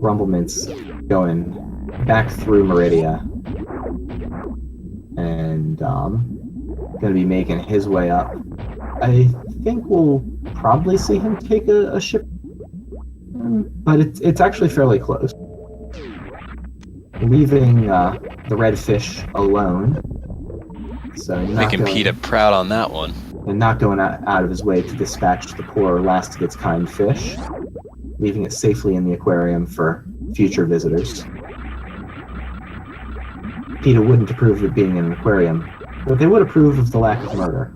Rumbleminze going back through Meridia and going to be making his way up. I think we'll probably see him take a ship, but it's actually fairly close. Leaving the red fish alone. So making Peta proud on that one. And not going out of his way to dispatch the poor last of its kind fish. Leaving it safely in the aquarium for future visitors. PETA wouldn't approve of it being in an aquarium, but they would approve of the lack of murder.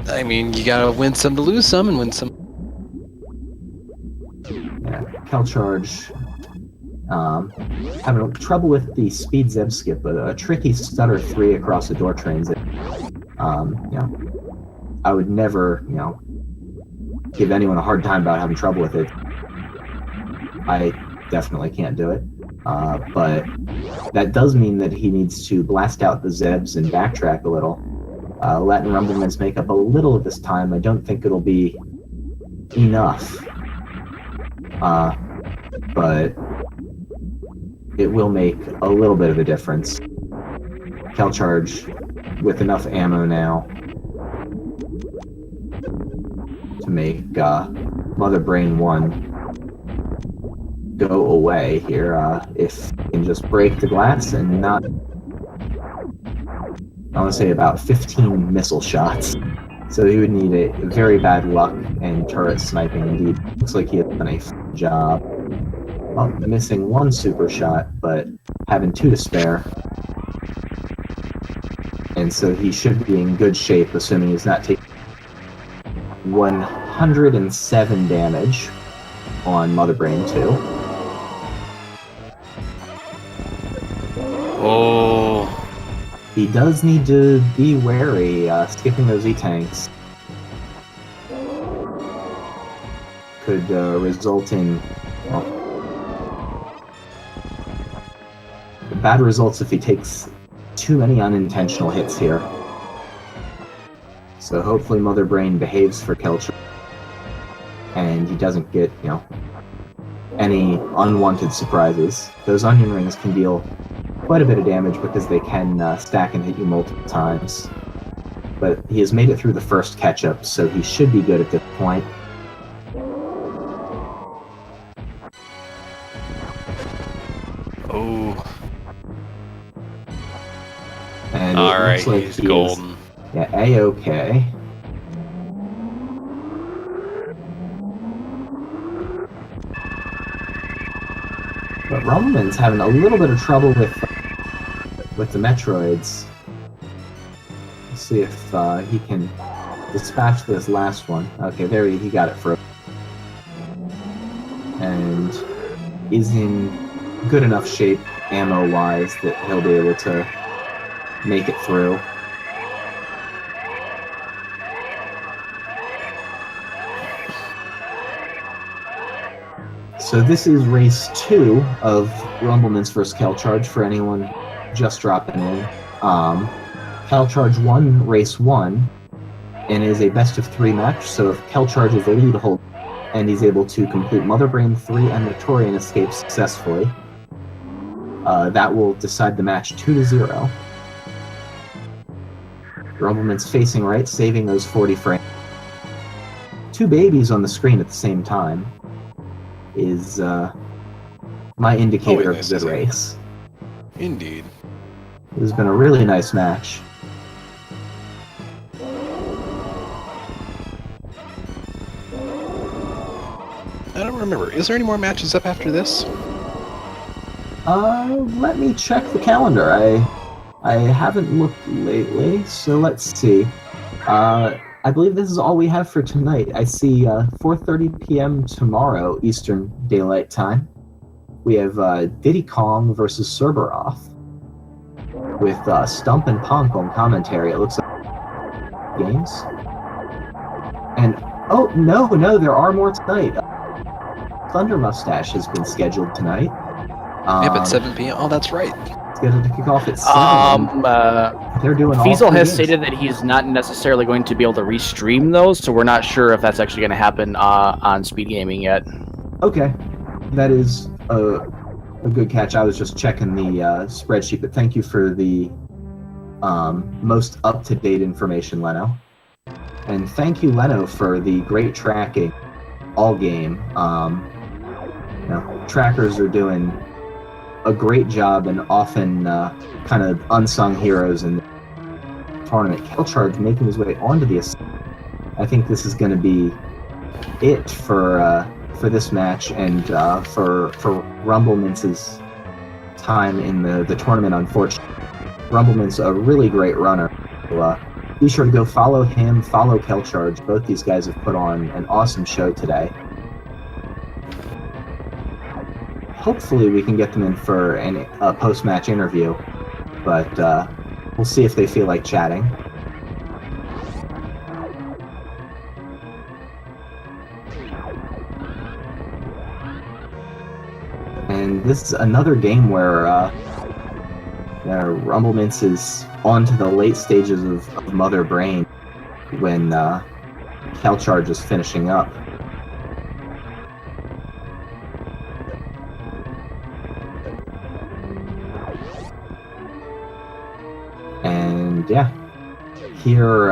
I mean, you gotta win some to lose some, and win some. Yeah, kelcharge. Having trouble with the speed Zeb skip, but a tricky stutter 3 across the door transit. I would never, give anyone a hard time about having trouble with it. I definitely can't do it. But that does mean that he needs to blast out the Zebs and backtrack a little. Letting Rumbleminze make up a little of this time. I don't think it'll be enough. But it will make a little bit of a difference. Kelcharge with enough ammo now to make Mother Brain 1 go away here. If you can just break the glass and not... I want to say about 15 missile shots. So he would need a very bad luck and turret sniping indeed. Looks like he has done a job. Well, missing 1 super shot, but having 2 to spare. And so he should be in good shape, assuming he's not taking 107 damage on Mother Brain 2. Oh. He does need to be wary, skipping those E-tanks could result in bad results if he takes too many unintentional hits here. So hopefully Mother Brain behaves for kelcharge and he doesn't get, any unwanted surprises. Those onion rings can deal quite a bit of damage because they can stack and hit you multiple times. But he has made it through the first catch-up, so he should be good at this point. Oh. And alright, like he's golden. Yeah, A-okay. But Rumbleminze having a little bit of trouble with the Metroids. Let's see if he can dispatch this last one. Okay, there he got it for... And is in good enough shape, ammo-wise, that he'll be able to make it through. So this is race 2 of Rumbleminze vs. kelcharge for anyone just dropping in. kelcharge won race 1 and is a best-of-3 match, so if kelcharge is the lead hold and he's able to complete Mother Brain 3 and Victorian escape successfully, that will decide the match 2-0. Rumbleminze facing right, saving those 40 frames. 2 babies on the screen at the same time is my indicator of a good race. Indeed. It has been a really nice match. I don't remember. Is there any more matches up after this? Let me check the calendar. I haven't looked lately, so let's see. I believe this is all we have for tonight. I see 4:30 p.m. tomorrow, Eastern Daylight Time. We have Diddy Kong versus Cerberoth with Stump and Punk on commentary. It looks like games. And oh no, there are more tonight. Thunder Mustache has been scheduled tonight. Yep, at 7 p.m. Oh, that's right. Scheduled to kick off at 7. They're doing Fiesel has games. stated that he's not necessarily going to be able to restream those, so we're not sure if that's actually going to happen on Speed Gaming yet. Okay, that is a good catch. I was just checking the spreadsheet, but thank you for the most up-to-date information, Leno. And thank you, Leno, for the great tracking all game. Trackers are doing a great job and often kind of unsung heroes in the tournament. kelcharge making his way onto the... I think this is going to be it for this match and for Rumbleminze's time in the tournament, unfortunately. Rumbleminze, a really great runner. So, be sure to go follow him, follow kelcharge. Both these guys have put on an awesome show today. Hopefully we can get them in for a post-match interview, but we'll see if they feel like chatting. And this is another game where Rumbleminze is on to the late stages of Mother Brain when kelcharge is finishing up. And yeah, here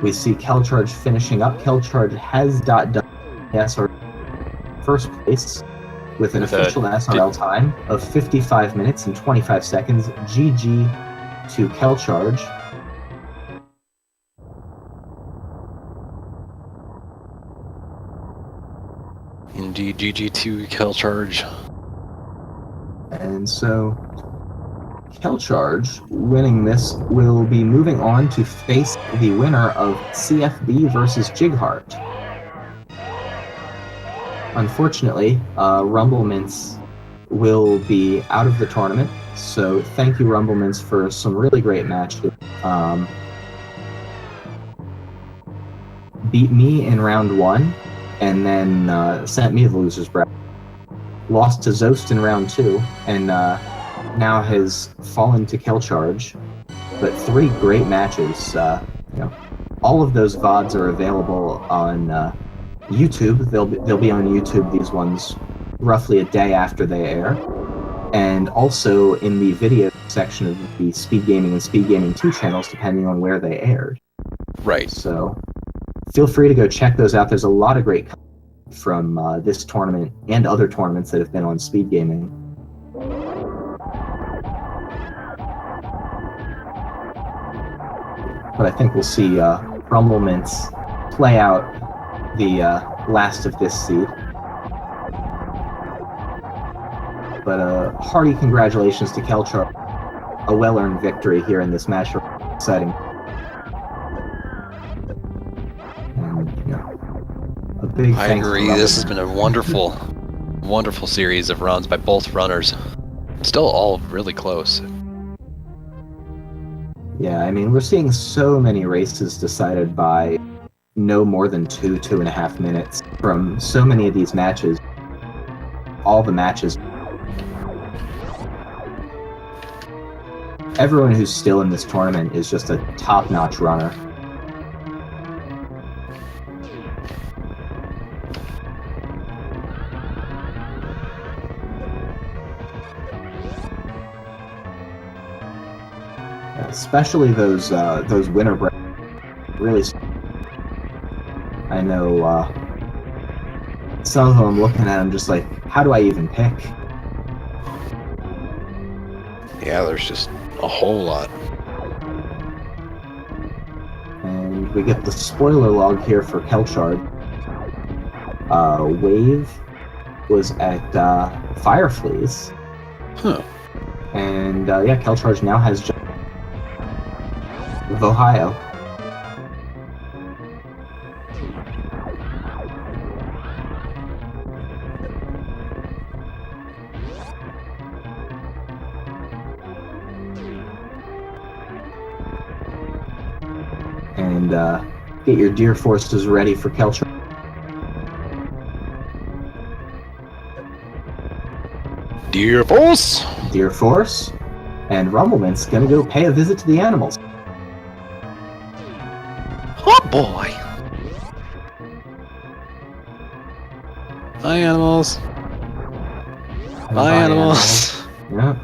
we see kelcharge finishing up. Kelcharge has done SR first place with an official SRL time of 55 minutes and 25 seconds. GG to kelcharge. Indeed, GG to kelcharge. And so kelcharge, winning this, will be moving on to face the winner of CFB versus Jigheart. Unfortunately, Rumbleminze will be out of the tournament, so thank you, Rumbleminze, for some really great matches. Beat me in round 1, and then sent me the loser's bracket. Lost to Zost in round 2, and now has fallen to kelcharge. But 3 great matches. All of those VODs are available on YouTube. They'll be on YouTube, these ones, roughly a day after they air, and also in the video section of the Speed Gaming and Speed Gaming 2 channels, depending on where they aired. Right. So feel free to go check those out. There's a lot of great content from this tournament and other tournaments that have been on Speed Gaming. But I think we'll see Rumbleminze play out the last of this seed. But hearty congratulations to kelcharge. A well-earned victory here in this match. Exciting. And, a big I thanks agree. to This has been a wonderful, wonderful series of runs by both runners. Still all really close. Yeah, I mean, we're seeing so many races decided by no more than 2.5 minutes from so many of these matches. All the matches. Everyone who's still in this tournament is just a top-notch runner. Especially those winner breaks. Really, I know some of them I'm looking at, I'm just like, how do I even pick? Yeah, there's just a whole lot. And we get the spoiler log here for kelcharge. Wave was at Fireflies. Huh. And yeah, kelcharge now has of Ohio. And get your deer forces ready for kelcharge. Deer Force! Deer Force. And Rumbleminze gonna go pay a visit to the animals. Oh boy! Bye, animals. Bye, animals. Yep.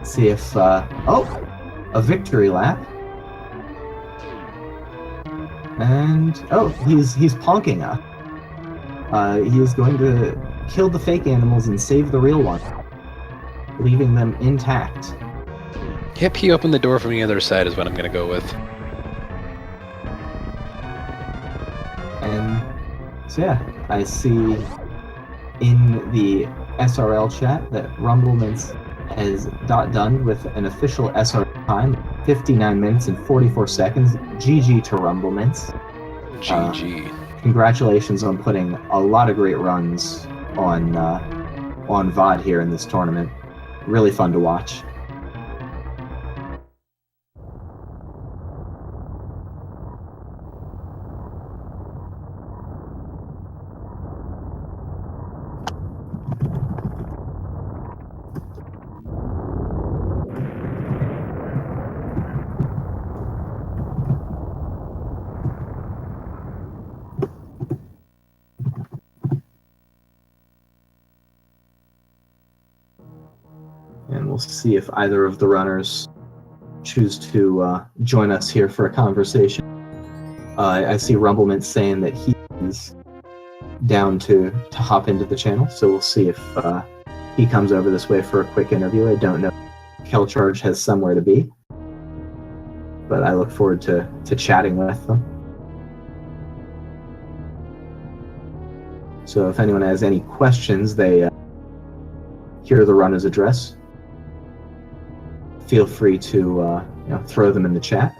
See if a victory lap. And he's ponking us. He is going to kill the fake animals and save the real ones, leaving them intact. Yep, he opened the door from the other side is what I'm gonna go with. And so yeah, I see in the SRL chat that Rumbleminze has done with an official SRL time, 59 minutes and 44 seconds. GG to Rumbleminze. GG. Congratulations on putting a lot of great runs on VOD here in this tournament. Really fun to watch. And we'll see if either of the runners choose to join us here for a conversation. I see Rumbleminze saying that he is down to hop into the channel, so we'll see if he comes over this way for a quick interview. I don't know if kelcharge has somewhere to be, but I look forward to chatting with them. So if anyone has any questions, they hear the runner's address. Feel free to throw them in the chat.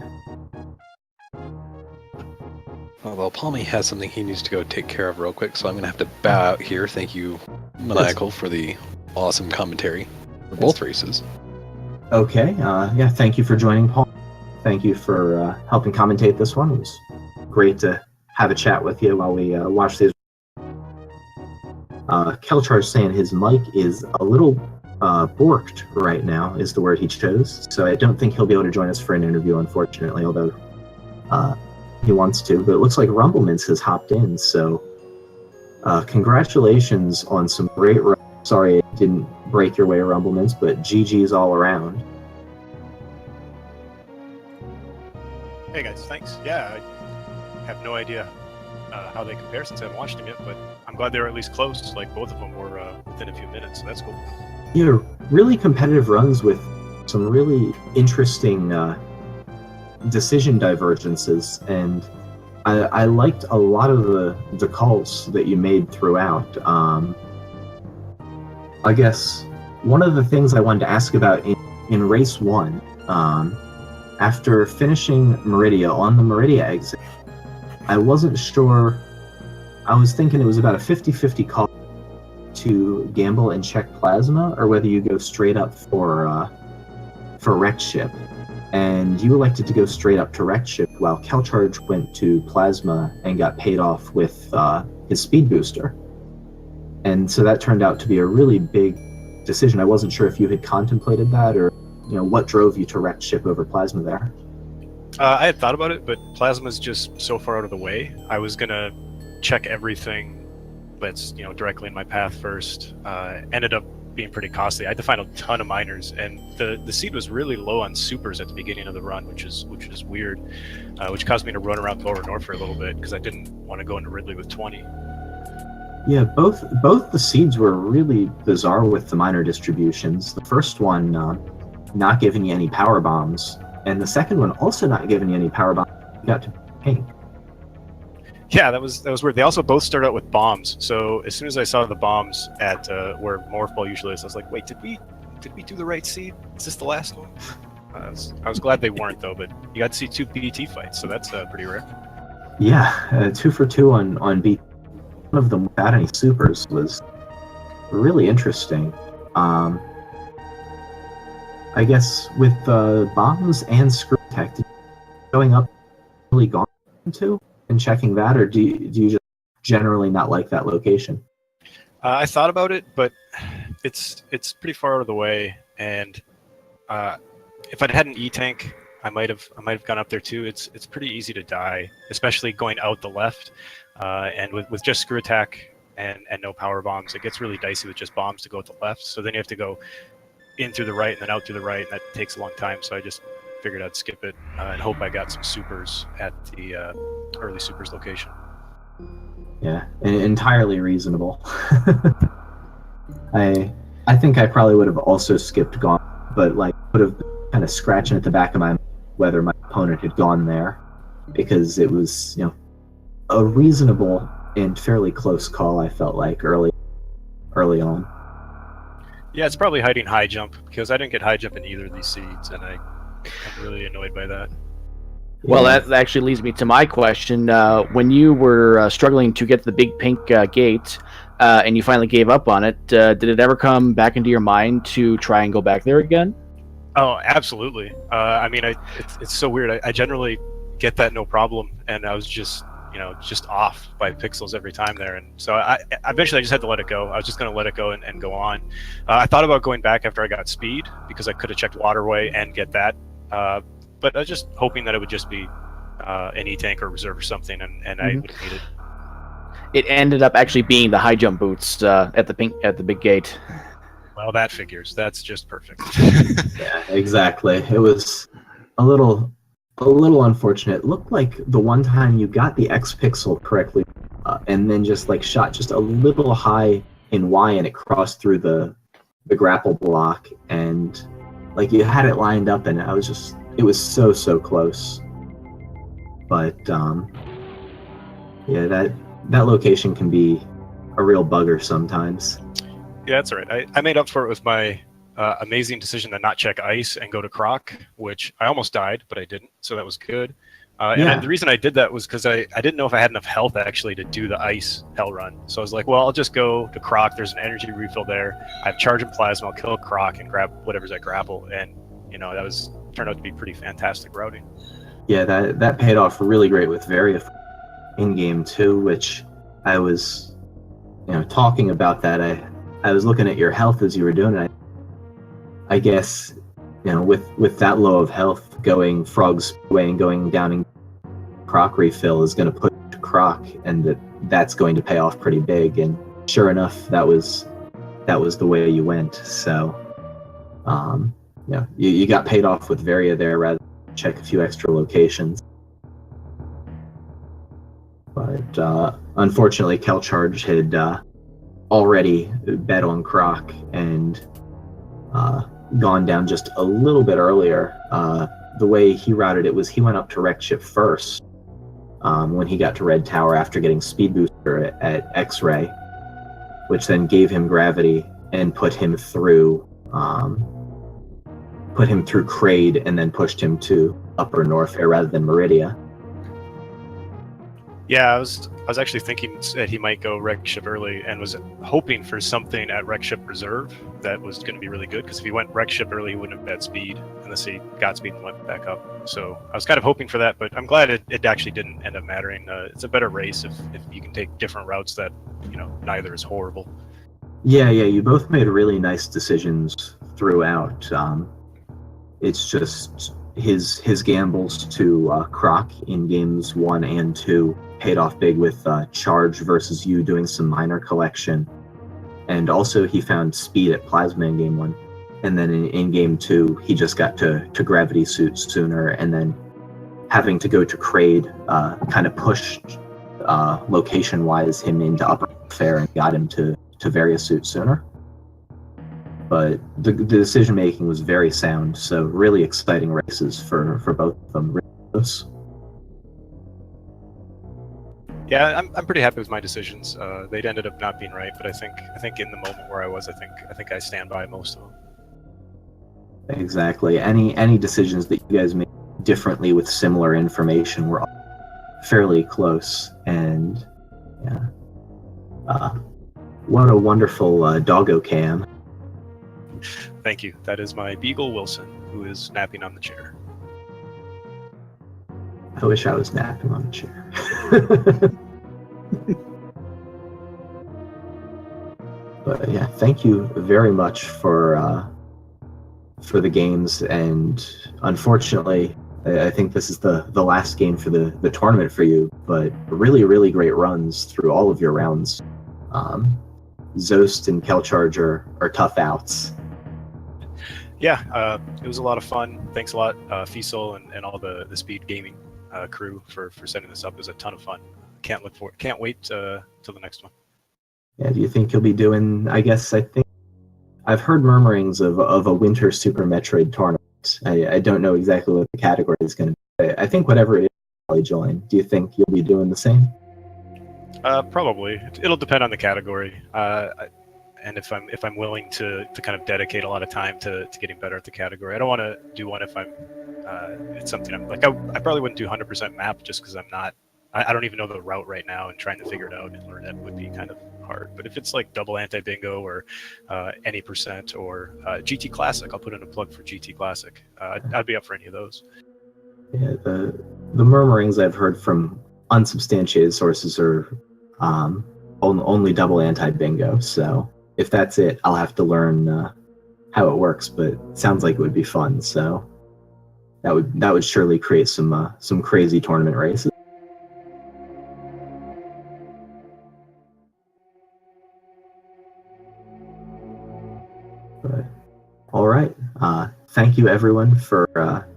Well, Palmy has something he needs to go take care of real quick, so I'm going to have to bow out here. Thank you, Maniacal, for the awesome commentary for both races. Okay, yeah, thank you for joining, Paul. Thank you for helping commentate this one. It was great to have a chat with you while we watch these. kelcharge saying his mic is a little borked right now, is the word he chose, so I don't think he'll be able to join us for an interview, unfortunately, although he wants to. But it looks like Rumbleminze has hopped in, so congratulations on some great runs. Sorry it didn't break your way, Rumbleminze, but GG's all around. Hey guys, thanks. Yeah, I have no idea how they compare since I haven't watched them yet, but I'm glad they were at least close. Like, both of them were within a few minutes, so that's cool. Yeah, really competitive runs with some really interesting decision divergences, and I liked a lot of the calls that you made throughout. I guess one of the things I wanted to ask about in race 1, after finishing Meridia on the Meridia exit, I wasn't sure. I was thinking it was about a 50-50 call to gamble and check plasma, or whether you go straight up for wrecked ship. And you elected to go straight up to wrecked ship, while kelcharge went to plasma and got paid off with his speed booster. And so that turned out to be a really big decision. I wasn't sure if you had contemplated that, or what drove you to wrecked ship over plasma there. I had thought about it, but plasma's just so far out of the way. I was gonna check everything that's directly in my path first. Ended up being pretty costly. I had to find a ton of miners, and the seed was really low on supers at the beginning of the run, which is weird, which caused me to run around lower north for a little bit because I didn't want to go into Ridley with 20. Yeah, both the seeds were really bizarre with the miner distributions. The first one not giving you any power bombs, and the second one also not giving you any power bombs. You got to pink. Yeah, that was weird. They also both start out with bombs. So as soon as I saw the bombs at where Morph Ball usually is, I was like, wait, did we do the right seed? Is this the last one? I was glad they weren't, though. But you got to see 2 BT fights, so that's pretty rare. Yeah, 2 for 2 on BT. One of them without any supers was really interesting. I guess with bombs and screw tech, going up really gone to and checking that, or do you just generally not like that location? I thought about it, but it's pretty far out of the way, and if I'd had an E-tank, I might have gone up there too. It's pretty easy to die, especially going out the left, and with just screw attack and no power bombs, it gets really dicey with just bombs to go at the left. So then you have to go in through the right and then out through the right, and that takes a long time. So I just figured I'd skip it and hope I got some supers at the early supers location. Yeah, entirely reasonable. I think I probably would have also skipped gone, but would have been kind of scratching at the back of my mind whether my opponent had gone there, because it was a reasonable and fairly close call. I felt like early on. Yeah, it's probably hiding high jump because I didn't get high jump in either of these seeds, and I'm really annoyed by that. Well, Yeah. that actually leads me to my question. When you were struggling to get to the big pink gate, and you finally gave up on it, did it ever come back into your mind to try and go back there again? Oh, absolutely. I mean, it's so weird. I generally get that no problem, and I was just just off by pixels every time there, and so I eventually I just had to let it go. I was just going to let it go and go on. I thought about going back after I got speed because I could have checked waterway and get that, but I was just hoping that it would just be an E-tank or reserve or something, and I would need it. It ended up actually being the high jump boots at the big gate. Well, that figures. That's just perfect. Yeah, exactly. It was a little unfortunate. It looked like the one time you got the X pixel correctly, and then just like shot just a little high in Y, and it crossed through the grapple block, and like you had it lined up, and it was so close. But yeah, that location can be a real bugger sometimes. Yeah, that's all right. I made up for it with my amazing decision to not check ice and go to Croc, which I almost died, but I didn't, so that was good. And the reason I did that was because I didn't know if I had enough health actually to do the ice hell run. So I was like, well, I'll just go to Croc. There's an energy refill there. I have charge and plasma. I'll kill Croc and grab whatever's at grapple. And that turned out to be pretty fantastic routing. Yeah, that paid off really great with Varia in game 2, which I was talking about that. I was looking at your health as you were doing it. I guess with that low of health, going Frog's way and going down in Croc refill is going to put Croc, and that's going to pay off pretty big. And sure enough, that was the way you went. So you got paid off with Varia there rather than check a few extra locations. But unfortunately, kelcharge had already bet on Croc and gone down just a little bit earlier. The way he routed it was he went up to wreck ship first when he got to Red Tower after getting speed booster at X-ray, which then gave him gravity and put him through Kraid and then pushed him to Upper North Air rather than Meridia. Yeah, I was actually thinking that he might go wreck ship early and was hoping for something at wreck ship reserve that was going to be really good, because if he went wreck ship early, he wouldn't have had speed unless he got speed and went back up. So I was kind of hoping for that, but I'm glad it actually didn't end up mattering. It's a better race if you can take different routes that neither is horrible. Yeah, you both made really nice decisions throughout. It's just his gambles to Croc in games 1 and 2 paid off big with charge versus you doing some minor collection, and also he found speed at plasma in game 1, and then in game 2 he just got to gravity suit sooner, and then having to go to Kraid kind of pushed location wise him into upper fair and got him to various suit sooner. But the decision making was very sound, so really exciting races for both of them. Really close. Yeah, I'm pretty happy with my decisions. They'd ended up not being right, but I think in the moment where I was, I think I stand by most of them. Exactly. Any decisions that you guys made differently with similar information were fairly close, and yeah. What a wonderful doggo cam. Thank you. That is my Beagle Wilson, who is napping on the chair. I wish I was napping on the chair. But yeah, thank you very much for the games, and unfortunately, I think this is the last game for the tournament for you, but really great runs through all of your rounds. Zost and kelcharge are tough outs. Yeah, it was a lot of fun. Thanks a lot, Fiesel and all the Speed Gaming crew for setting this up. It was a ton of fun. Can't wait till the next one. Yeah, do you think you'll be doing? I think I've heard murmurings of a winter Super Metroid tournament. I don't know exactly what the category is going to be. I think whatever it is, I'll probably join. Do you think you'll be doing the same? Probably. It'll depend on the category. and if I'm willing to kind of dedicate a lot of time to getting better at the category. I don't want to do one if I'm it's something I'm like, I probably wouldn't do 100% map just because I don't even know the route right now, and trying to figure it out and learn it would be kind of hard. But if it's like double anti-bingo or any percent or GT Classic, I'll put in a plug for GT Classic. I'd be up for any of those. Yeah, the murmurings I've heard from unsubstantiated sources are only double anti-bingo. So if that's it, I'll have to learn how it works. But it sounds like it would be fun. So that would surely create some crazy tournament races. But all right, thank you everyone for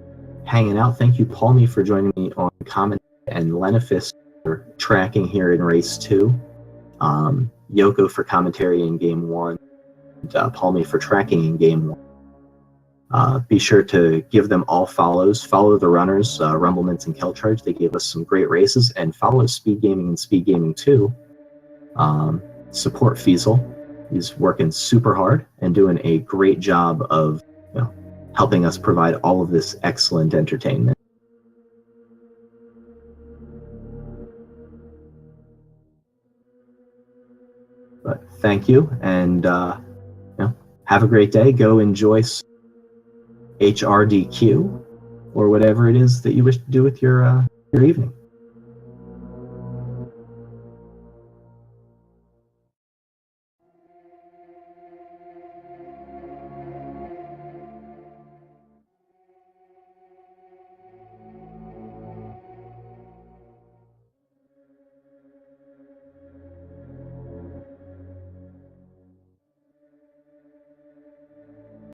hanging out. Thank you, Palmy, for joining me on comment, and Lenifis for tracking here in race 2. Yoko for commentary in game 1, and Palmy for tracking in game 1. Be sure to give them all follows. Follow the runners, Rumbleminze and Kelcharge. They gave us some great races. And follow Speed Gaming and Speed Gaming 2. Support Fiesel. He's working super hard and doing a great job of helping us provide all of this excellent entertainment. But thank you, and have a great day. Go enjoy HRDQ or whatever it is that you wish to do with your evening.